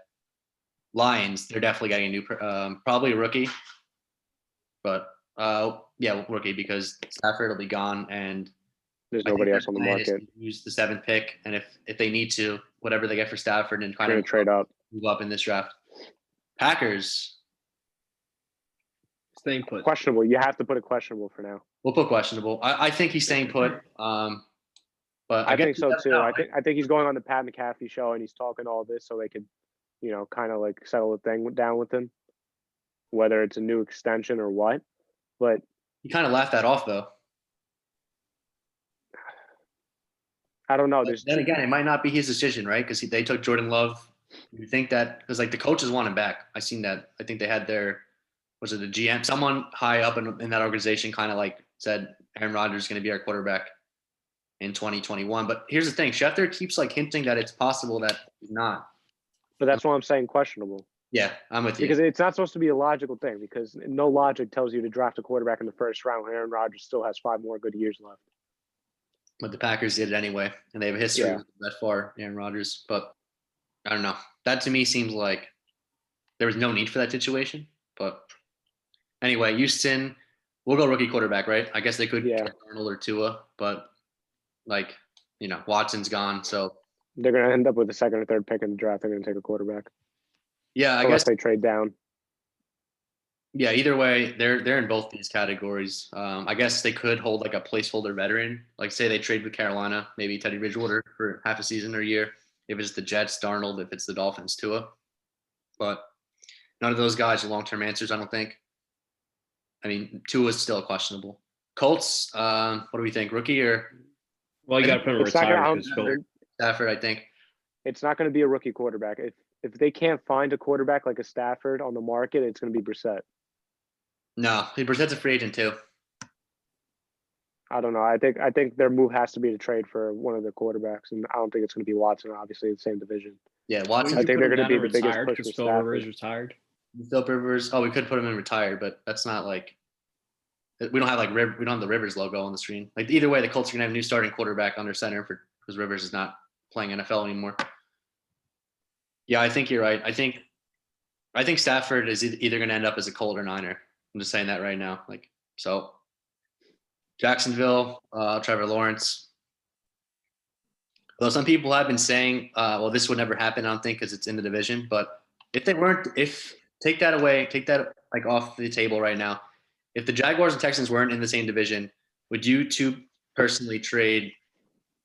Lions. They're definitely getting a new, probably a rookie, but rookie because Stafford will be gone and there's nobody else on the market. Use the 7th pick, and if they need to, whatever they get for Stafford and kind of trade up, move up in this draft. Packers. Staying put. Questionable. You have to put it questionable for now. We'll put questionable. I think he's staying put. But I think so too. I think he's going on the Pat McAfee show and he's talking all this so they could, kind of like settle the thing down with him, whether it's a new extension or what. But he kind of laughed that off though. I don't know. Then again, it might not be his decision, right? Because they took Jordan Love. You think that because like the coaches want him back. I seen that. I think they had the GM? Someone high up in that organization kind of like said Aaron Rodgers is going to be our quarterback in 2021. But here's the thing: Schefter keeps like hinting that it's possible that he's not. But that's why I'm saying questionable. Yeah, I'm with you. Because it's not supposed to be a logical thing, because no logic tells you to draft a quarterback in the first round when Aaron Rodgers still has 5 more good years left. But the Packers did it anyway, and they have a history Yeah. that far, Aaron Rodgers. But I don't know. That to me seems like there was no need for that situation. But anyway, Houston, we'll go rookie quarterback, right? I guess they could Yeah. get Arnold or Tua, but like, Watson's gone. So They're going to end up with the second or third pick in the draft. They're going to take a quarterback. yeah, I Unless guess they trade down. yeah. Either way, they're in both these categories. I guess they could hold like a placeholder veteran, like say they trade with Carolina, maybe Teddy Bridgewater for half a season or a year. If it's the Jets, Darnold. If it's the Dolphins, Tua. But none of those guys are long-term answers, I don't think. I mean, Tua is still questionable. Colts, what do we think? Rookie or Well, you got to put him It's not retired. gonna- because Phil- Stafford? I think. It's not going to be a rookie quarterback. If they can't find a quarterback like a Stafford on the market, it's going to be Brissett. No, Brissett's a free agent too. I don't know. I think their move has to be to trade for one of the quarterbacks, and I don't think it's going to be Watson. Obviously, the same division. Yeah, Would Watson. I you think put they're him gonna be down the biggest retired push because for Phil Stafford. Rivers retired. Philip Rivers. Oh, we could put him in retired, but that's not like we don't have we don't have the Rivers logo on the screen. Like either way, the Colts are gonna have a new starting quarterback under center because Rivers is not playing NFL anymore. Yeah, I think you're right. I think Stafford is either gonna end up as a Colt or Niner. I'm just saying that right now. Like so, Jacksonville, Trevor Lawrence. Though some people have been saying, well, this would never happen, I don't think, because it's in the division. But take that away, take that like off the table right now. If the Jaguars and Texans weren't in the same division, would you two personally trade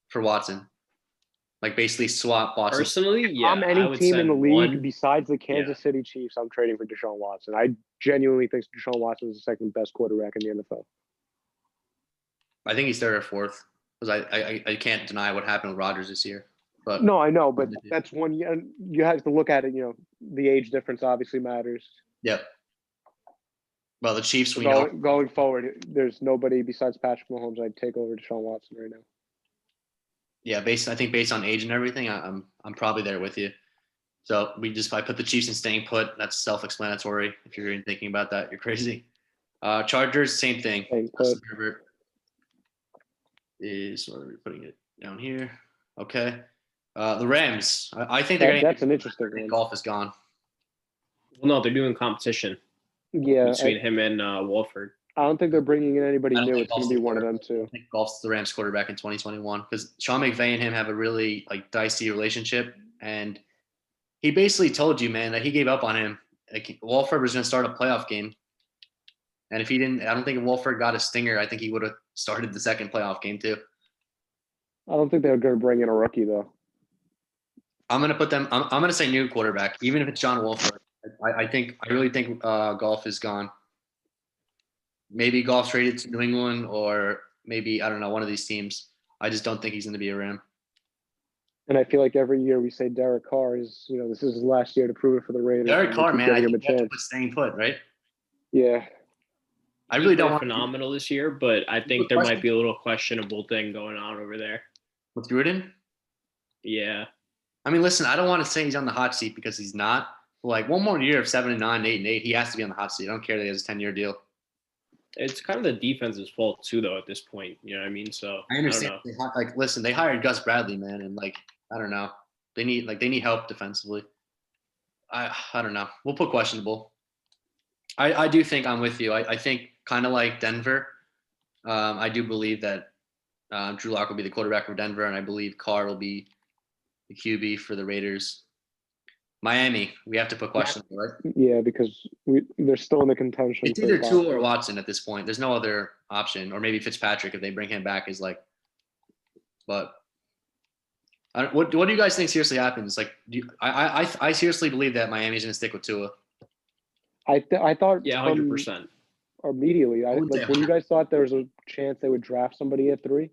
for Watson? Like basically swap Watson? Personally, yeah, I'm I any would team in send the league one. besides the Kansas City Chiefs. I'm trading for Deshaun Watson. I genuinely think Deshaun Watson is the second best quarterback in the NFL. I think he's third or fourth because I can't deny what happened with Rodgers this year. But No, I know, but that's one. You have to look at it. The age difference obviously matters. Yep. Well, the Chiefs, we know. Going forward, there's nobody besides Patrick Mahomes I'd take over Deshaun Watson right now. Yeah, I think based on age and everything, I'm probably there with you. So I put the Chiefs in staying put. That's self-explanatory. If you're even thinking about that, you're crazy. Chargers, same thing. Herbert is what are we putting it down here? Okay. The Rams. I think they're That's an interesting one. Golf is gone. Well, no, they're doing competition between him and Wolford. I don't think they're bringing in anybody I don't new. think It's going to be one of them too. I think Golf's the Rams quarterback in 2021 because Sean McVay and him have a really dicey relationship, and he basically told you, man, that he gave up on him. Like Wolford was going to start a playoff game, and if he didn't, I don't think if Wolford got a stinger, I think he would have started the second playoff game too. I don't think they're going to bring in a rookie though. I'm going to put them. I'm going to say new quarterback, even if it's John Wolford. I really think Golf is gone. Maybe Golf traded to New England, or maybe I don't know, one of these teams. I just don't think he's going to be a Ram. And I feel like every year we say Derek Carr is, this is his last year to prove it for the Raiders. Derek Carr, man, I think him a chance. Staying put, right? Yeah. I really don't want phenomenal this year, but I think there might be a little questionable thing going on over there. with Gruden. Yeah. I mean, listen, I don't want to say he's on the hot seat because he's not. Like one more year of 7-9, 8-8, he has to be on the hot seat. I don't care that he has a 10-year deal. It's kind of the defense's fault too, though. At this point, you know what I mean. So I understand. Listen, they hired Gus Bradley, man, and I don't know. They need help defensively. I don't know. We'll put questionable. I do think I'm with you. I think kind of like Denver. I do believe that Drew Lock will be the quarterback for Denver, and I believe Carr will be the QB for the Raiders. Miami, we have to put questionable, right? Yeah, because they're still in the contention. It's either Tua or Watson at this point. There's no other option, or maybe Fitzpatrick if they bring him back is like. But what do you guys think seriously happens? Like, I seriously believe that Miami's going to stick with Tua. I thought 100%. Immediately, when you guys thought there was a chance they would draft somebody at 3,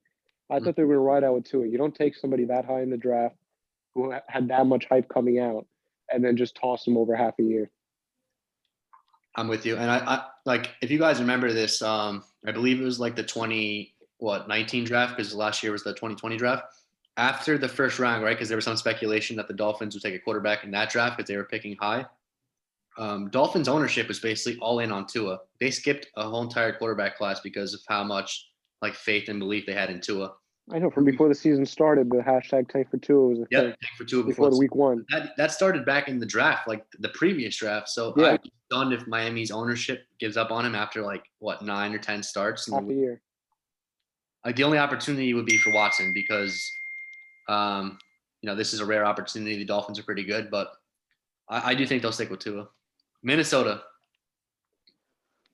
I thought they were going to ride out with Tua. You don't take somebody that high in the draft who had that much hype coming out and then just toss them over half a year. I'm with you, and I if you guys remember this, I believe it was like the 19 draft because last year was the 2020 draft. After the first round, right? Because there was some speculation that the Dolphins would take a quarterback in that draft because they were picking high. Dolphins ownership was basically all in on Tua. They skipped a whole entire quarterback class because of how much like faith and belief they had in Tua. I know from before the season started, the hashtag tank for Tua was a thing. Tank for Tua before the week one. That started back in the draft, like the previous draft. So Yeah. I'd be stunned if Miami's ownership gives up on him after like 9 or 10 starts. Half a year. Like the only opportunity would be for Watson because, this is a rare opportunity. The Dolphins are pretty good, but I do think they'll stick with Tua. Minnesota.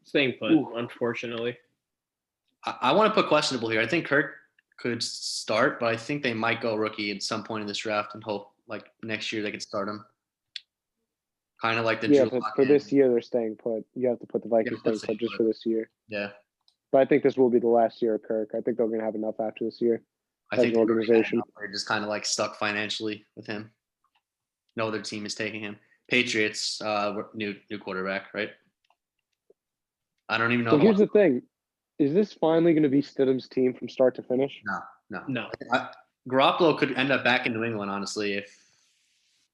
Staying put, unfortunately. I want to put questionable here. I think Kirk could start, but I think they might go rookie at some point in this draft and hope like next year they could start him. Kind of like the Drew for this year they're staying put. You have to put the Vikings staying put just for this year. Yeah. But I think this will be the last year of Kirk. I think they're going to have enough after this year. I think the organization are just kind of like stuck financially with him. No other team is taking him. Patriots, new quarterback, right? I don't even know. So here's the thing. Is this finally going to be Stidham's team from start to finish? No. Garoppolo could end up back in New England, honestly,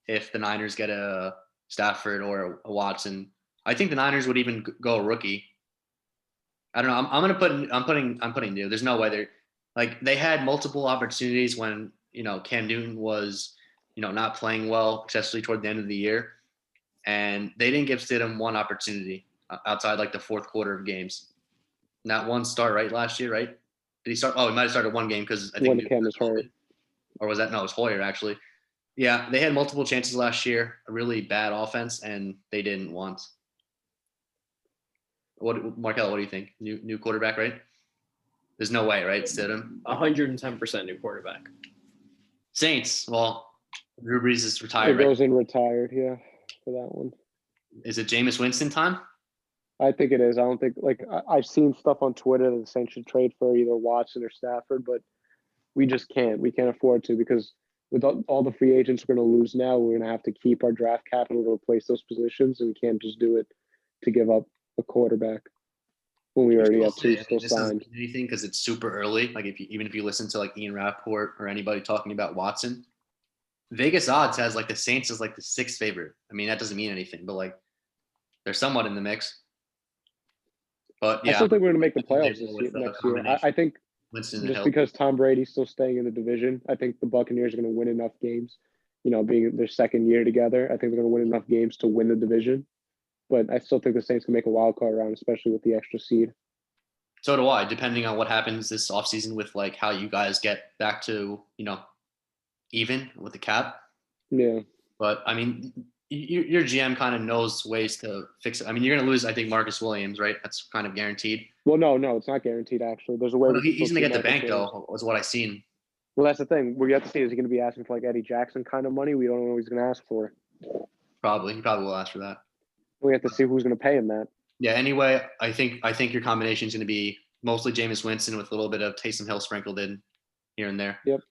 if the Niners get a Stafford or a Watson. I think the Niners would even go a rookie. I don't know. I'm putting new. There's no way they're like they had multiple opportunities when Cam Newton was not playing well, especially toward the end of the year, and they didn't give Stidham one opportunity outside like the fourth quarter of games. Not one start, right? Last year, right? Did he start? Oh, he might have started one game because I think Cam was hurt. Or was that? No, it was Hoyer actually. Yeah, they had multiple chances last year. A really bad offense, and they didn't once. Markel? What do you think? New quarterback, right? There's no way, right? Stidham. 110% new quarterback. Saints. Well, Drew Brees is retired. He goes in retired, yeah, for that one. Is it Jameis Winston time? I think it is. I don't think I've seen stuff on Twitter that the Saints should trade for either Watson or Stafford, but we just can't. We can't afford to because with all the free agents we're going to lose now, we're going to have to keep our draft capital to replace those positions, and we can't just do it to give up a quarterback when we already have two still signed. Anything because it's super early. Like even if you listen to like Ian Rappaport or anybody talking about Watson, Vegas odds has like the Saints as like the 6th favorite. I mean that doesn't mean anything, but like they're somewhat in the mix. But yeah, I still think we're going to make the playoffs next year. I think Winston just because Tom Brady's still staying in the division, I think the Buccaneers are going to win enough games. Being their second year together, I think they're going to win enough games to win the division. But I still think the Saints can make a wild card round, especially with the extra seed. So do I, depending on what happens this offseason with like how you guys get back to, even with the cap. Yeah. But I mean, your GM kind of knows ways to fix it. I mean, you're going to lose, I think, Marcus Williams, right? That's kind of guaranteed. Well, no, it's not guaranteed, actually. There's a way. Well, he's going to get the bank, though, was what I've seen. Well, that's the thing. We have to see, is he going to be asking for like Eddie Jackson kind of money? We don't know what he's going to ask for. Probably. He probably will ask for that. We have to see who's going to pay him that. Yeah, anyway, I think your combination is going to be mostly Jameis Winston with a little bit of Taysom Hill sprinkled in here and there. Yep.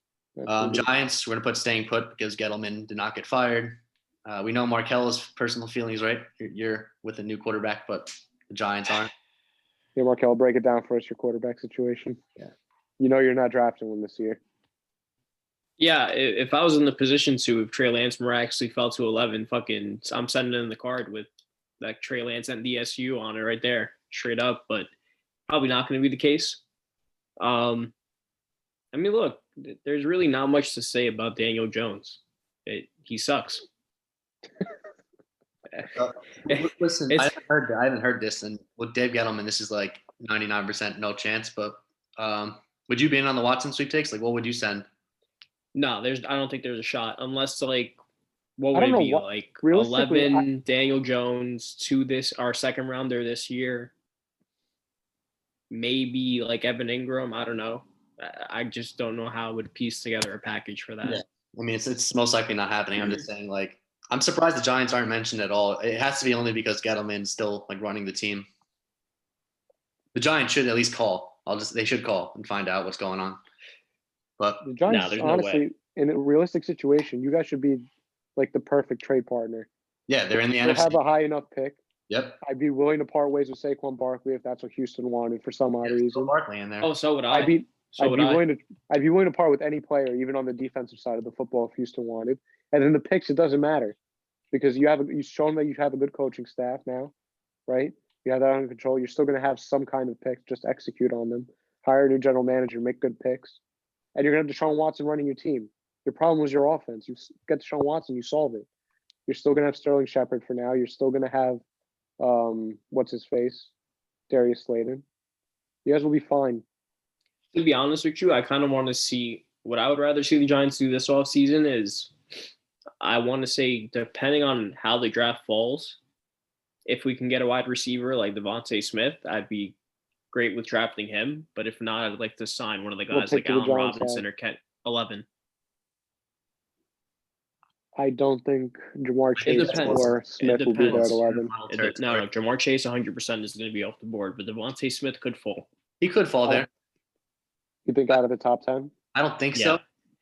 Giants, we're going to put staying put because Gettleman did not get fired. We know Markel's personal feelings, right? You're with a new quarterback, but the Giants aren't. Yeah, Markel, break it down for us, your quarterback situation. Yeah. You're not drafting one this year. Yeah, if I was in the position to, if Trey Lance miraculously fell to 11, I'm sending in the card with like Trey Lance and DSU on it right there, straight up, but probably not going to be the case. I mean, look, there's really not much to say about Daniel Jones. He sucks. Listen, I haven't heard this, and with Dave Gettleman, this is like 99% no chance. But would you be in on the Watson sweepstakes? Like, what would you send? No, I don't think there's a shot unless like what would it be like 11 Daniel Jones to our second rounder this year, maybe like Evan Ingram. I don't know. I just don't know how I would piece together a package for that. Yeah. I mean, it's most likely not happening. I'm just saying, like, I'm surprised the Giants aren't mentioned at all. It has to be only because Gettleman's still like running the team. The Giants should at least call. They should call and find out what's going on. But the Giants, honestly, in a realistic situation, you guys should be like the perfect trade partner. Yeah, they're in the NFC. NFC. Have a high enough pick. Yep. I'd be willing to part ways with Saquon Barkley if that's what Houston wanted for some odd reason. Barkley in there. Oh, so would I. I'd be willing to part with any player, even on the defensive side of the football, if Houston wanted. And then the picks, it doesn't matter. because you've shown that you have a good coaching staff now, right? You have that under control. You're still going to have some kind of picks. Just execute on them. Hire a new general manager, make good picks, and you're going to have Deshaun Watson running your team. Your problem was your offense. You get Deshaun Watson, you solve it. You're still going to have Sterling Shepard for now. You're still going to have what's his face, Darius Slayton. You guys will be fine. To be honest with you, I kind of want to see what I would rather see the Giants do this offseason is I want to say, depending on how the draft falls, if we can get a wide receiver like Devontae Smith, I'd be great with drafting him. But if not, I'd like to sign one of the guys like Allen Robinson or Kent 11. I don't think Jamar Chase or Smith will be there at 11. No, Jamar Chase 100% is going to be off the board, but Devontae Smith could fall. He could fall there. You think out of the top 10? I don't think so.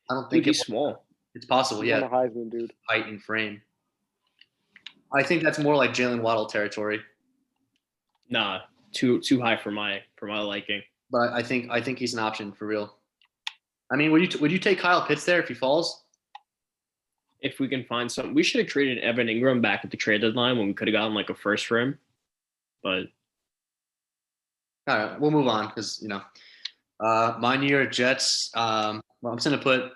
I don't think he's small. It's possible, He's yeah. a Heisman dude. Height and frame. I think that's more like Jalen Waddle territory. Nah, too high for my liking. But I think he's an option for real. I mean, would you take Kyle Pitts there if he falls? If we can find something, we should have traded Evan Ingram back at the trade deadline when we could have gotten like a first for him. But all right, we'll move on because my New York Jets. I'm just gonna put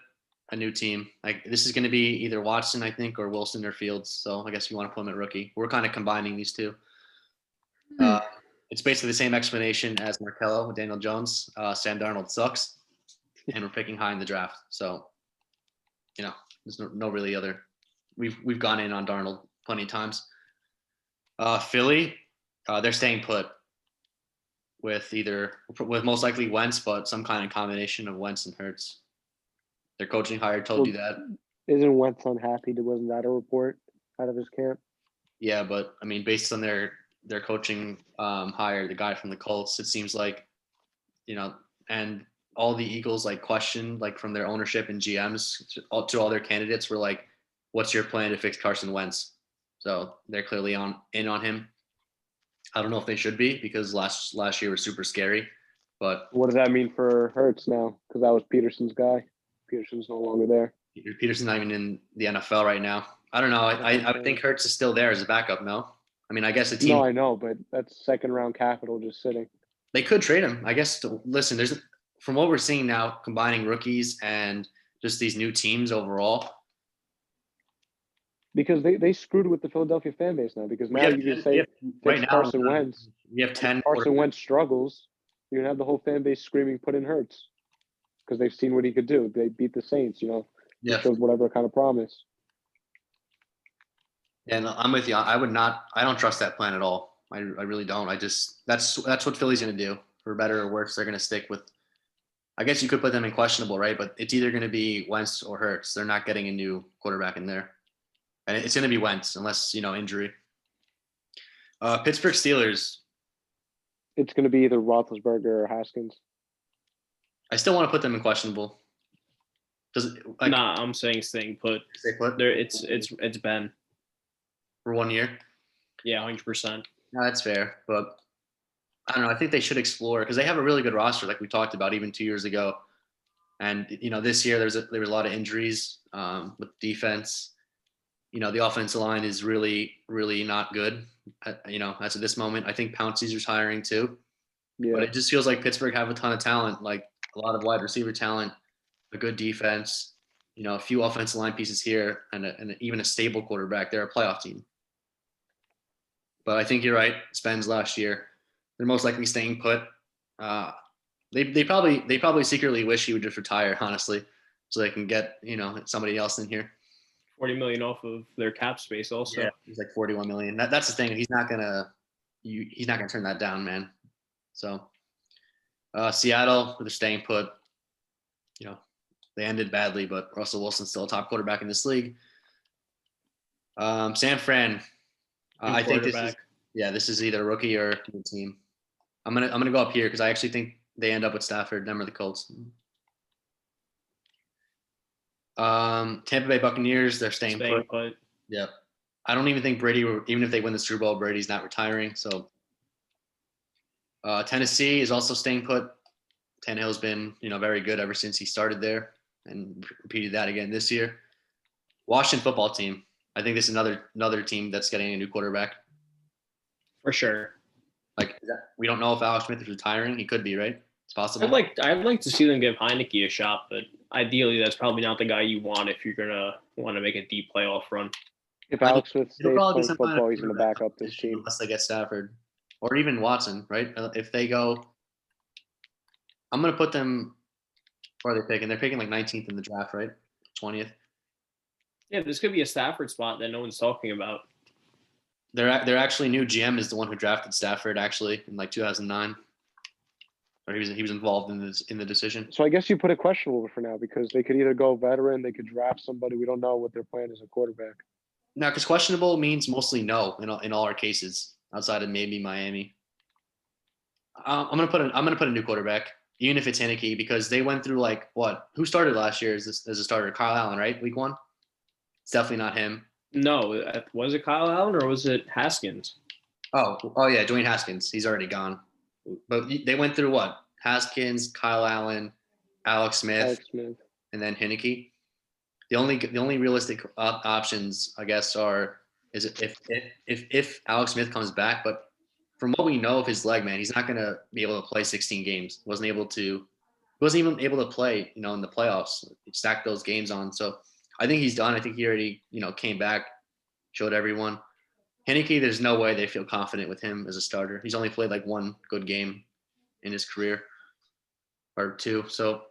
a new team. Like this is gonna be either Watson, I think, or Wilson or Fields. So I guess you want to put him at rookie. We're kind of combining these two. It's basically the same explanation as Markello with Daniel Jones. Sam Darnold sucks, and we're picking high in the draft. So there's no really other. We've gone in on Darnold plenty of times. Philly, they're staying put with most likely Wentz, but some kind of combination of Wentz and Hurts. Their coaching hire told you that. Isn't Wentz unhappy? Wasn't that a report out of his camp? Yeah, but I mean, based on their coaching hire, the guy from the Colts, it seems like, and all the Eagles questioned from their ownership and GMs to all their candidates were like, what's your plan to fix Carson Wentz? So they're clearly in on him. I don't know if they should be because last year was super scary, but what does that mean for Hurts now? Because that was Peterson's guy. Peterson's no longer there. Peterson's not even in the NFL right now. I don't know. I would think Hurts is still there as a backup. No, I mean I guess a team. No, I know, but that's second round capital just sitting. They could trade him. I guess. Listen, from what we're seeing now, combining rookies and just these new teams overall. Because they screwed with the Philadelphia fan base now. Because now you can say right now Carson Wentz. You have 10. Carson Wentz struggles. You're gonna have the whole fan base screaming, "Put in Hurts," because they've seen what he could do. They beat the Saints. Yeah. Showed whatever kind of promise. And I'm with you. I don't trust that plan at all. I really don't. That's what Philly's gonna do. For better or worse, they're gonna stick with. I guess you could put them in questionable, right? But it's either going to be Wentz or Hurts. They're not getting a new quarterback in there. And it's going to be Wentz unless, injury. Pittsburgh Steelers. It's going to be either Roethlisberger or Haskins. I still want to put them in questionable. Nah, I'm saying staying put. Stay put? It's Ben. For 1 year? Yeah, 100%. No, that's fair. But I don't know. I think they should explore because they have a really good roster, like we talked about even 2 years ago. And this year there was a lot of injuries with defense. The offensive line is really, really not good. As of this moment, I think Pouncey's retiring too. Yeah. But it just feels like Pittsburgh have a ton of talent, like a lot of wide receiver talent, a good defense. A few offensive line pieces here, and even a stable quarterback. They're a playoff team. But I think you're right. Spence last year. They're most likely staying put. They probably secretly wish he would just retire, honestly, so they can get somebody else in here. $40 million off of their cap space, also. Yeah, he's like $41 million. That's the thing. He's not gonna turn that down, man. So, Seattle, they're staying put. They ended badly, but Russell Wilson's still a top quarterback in this league. San Fran. I think this is either rookie or new team. I'm gonna go up here because I actually think they end up with Stafford. Them or the Colts. Tampa Bay Buccaneers. They're staying put. Yeah, I don't even think Brady. Even if they win the Super Bowl, Brady's not retiring. So Tennessee is also staying put. Tannehill's been very good ever since he started there, and repeated that again this year. Washington football team. I think this is another team that's getting a new quarterback. For sure. Like we don't know if Alex Smith is retiring. He could be, right? It's possible. I'd like to see them give Heineke a shot, but ideally that's probably not the guy you want if you're gonna want to make a deep playoff run. If Alex Smith stays It'll playing some kind of football, he's going to back up this competition team. unless they get Stafford or even Watson, right? If they go, I'm going to put them. Where are they picking? They're picking like 19th in the draft, right? 20th. Yeah, this could be a Stafford spot that no one's talking about. They're actually new GM is the one who drafted Stafford actually in like 2009. Or he was involved in the decision. So I guess you put a questionable for now because they could either go veteran, they could draft somebody. We don't know what their plan is at quarterback. No, because questionable means mostly no in all our cases, outside of maybe Miami. I'm gonna put a new quarterback, even if it's Heineke, because they went through like what? Who started last year as a starter? Kyle Allen, right? Week 1. It's definitely not him. No, was it Kyle Allen or was it Haskins? Oh yeah, Dwayne Haskins. He's already gone. But they went through what? Haskins, Kyle Allen, Alex Smith, and then Heineke. The only realistic options, I guess, is if Alex Smith comes back. But from what we know of his leg, man, he's not going to be able to play 16 games. Wasn't even able to play, in the playoffs. He stacked those games on. So I think he's done. I think he already, came back, showed everyone. Heineke, there's no way they feel confident with him as a starter. He's only played like one good game in his career, or 2. So.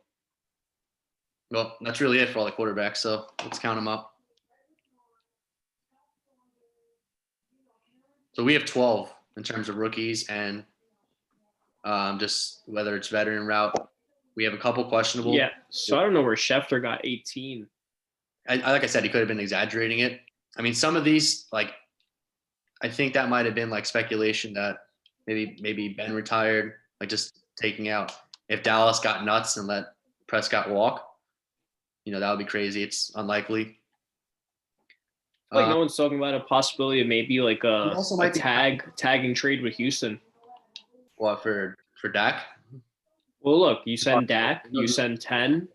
Well, that's really it for all the quarterbacks, so let's count them up. So we have 12 in terms of rookies and just whether it's veteran route. We have a couple questionable. Yeah, so I don't know where Schefter got 18. Like I said, he could have been exaggerating it. I mean, some of these, like, I think that might have been like speculation that maybe Ben retired, like just taking out. If Dallas got nuts and let Prescott walk, that would be crazy. It's unlikely. Like no one's talking about a possibility of maybe like a tag and trade with Houston. What for Dak? Well, look, you send Dak, you send 10.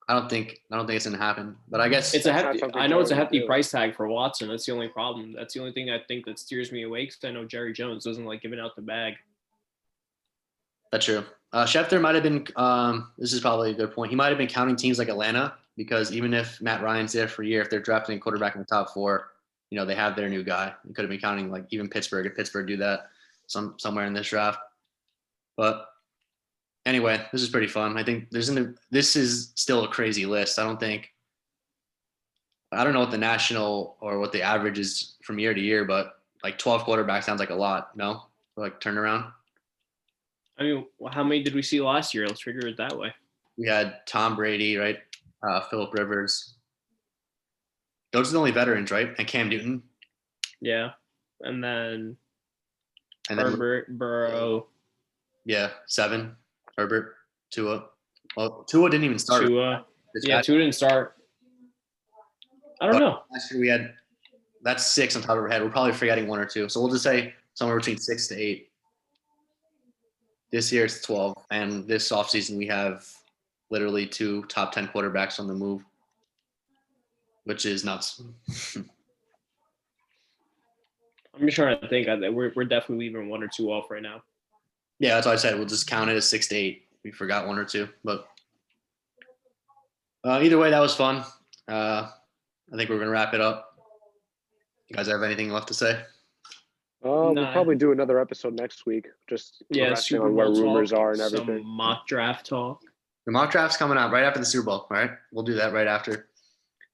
I don't think it's gonna happen. But I guess it's a hefty. I know it's a hefty price tag for Watson. That's the only problem. That's the only thing I think that steers me away because I know Jerry Jones doesn't like giving out the bag. That's true. Schefter might have been. This is probably a good point. He might have been counting teams like Atlanta. Because even if Matt Ryan's there for a year, if they're drafting a quarterback in the top 4, they have their new guy. He could have been counting like even Pittsburgh. If Pittsburgh do that somewhere in this draft. But anyway, this is pretty fun. I think this is still a crazy list. I don't know what the national or what the average is from year to year, but like 12 quarterbacks sounds like a lot. No, like turnaround. I mean, how many did we see last year? Let's figure it that way. We had Tom Brady, right? Phillip Rivers. Those are the only veterans, right? And Cam Newton. Yeah. And then Herbert, Burrow. Yeah, 7. Herbert, Tua. Well, Tua didn't even start. Tua didn't start. I don't know. Last year that's 6 on top of our head. We're probably forgetting 1 or 2. So we'll just say somewhere between 6 to 8. This year it's 12. And this offseason we have literally 2 top 10 quarterbacks on the move, which is nuts. I'm just trying to think. We're definitely leaving 1 or 2 off right now. Yeah, that's what I said. We'll just count it as 6 to 8. We forgot 1 or 2, but either way, that was fun. I think we're gonna wrap it up. You guys have anything left to say? We'll probably do another episode next week. Just Super on Bowl where rumors talk, are and everything. Some mock draft talk. The mock draft's coming out right after the Super Bowl. All right, we'll do that right after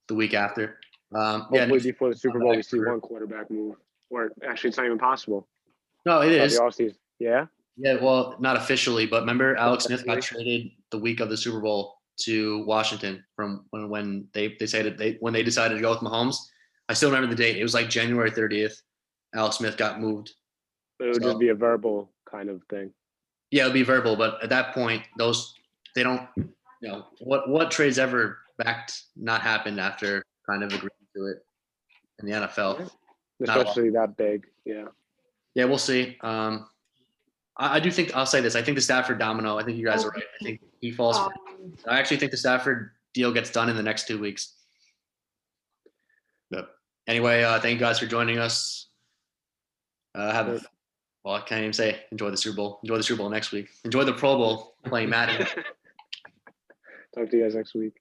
the week after. Hopefully before the Super Bowl, we see one quarterback move. Or actually, it's not even possible. No, it is. Yeah. Yeah, well, not officially, but remember Alex Smith got traded the week of the Super Bowl to Washington from when they decided to go with Mahomes. I still remember the date. It was like January 30th. Alex Smith got moved. But it would just be a verbal kind of thing. Yeah, it would be verbal, but at that point, they don't. What trades ever not happened after kind of agreeing to it in the NFL, especially that big. Yeah. Yeah, we'll see. I do think I'll say this. I think the Stafford domino. I think you guys are right. I think he falls. I actually think the Stafford deal gets done in the next 2 weeks. Yep. Anyway, thank you guys for joining us. Well, I can't even say enjoy the Super Bowl. Enjoy the Super Bowl next week. Enjoy the Pro Bowl playing Madden. Talk to you guys next week.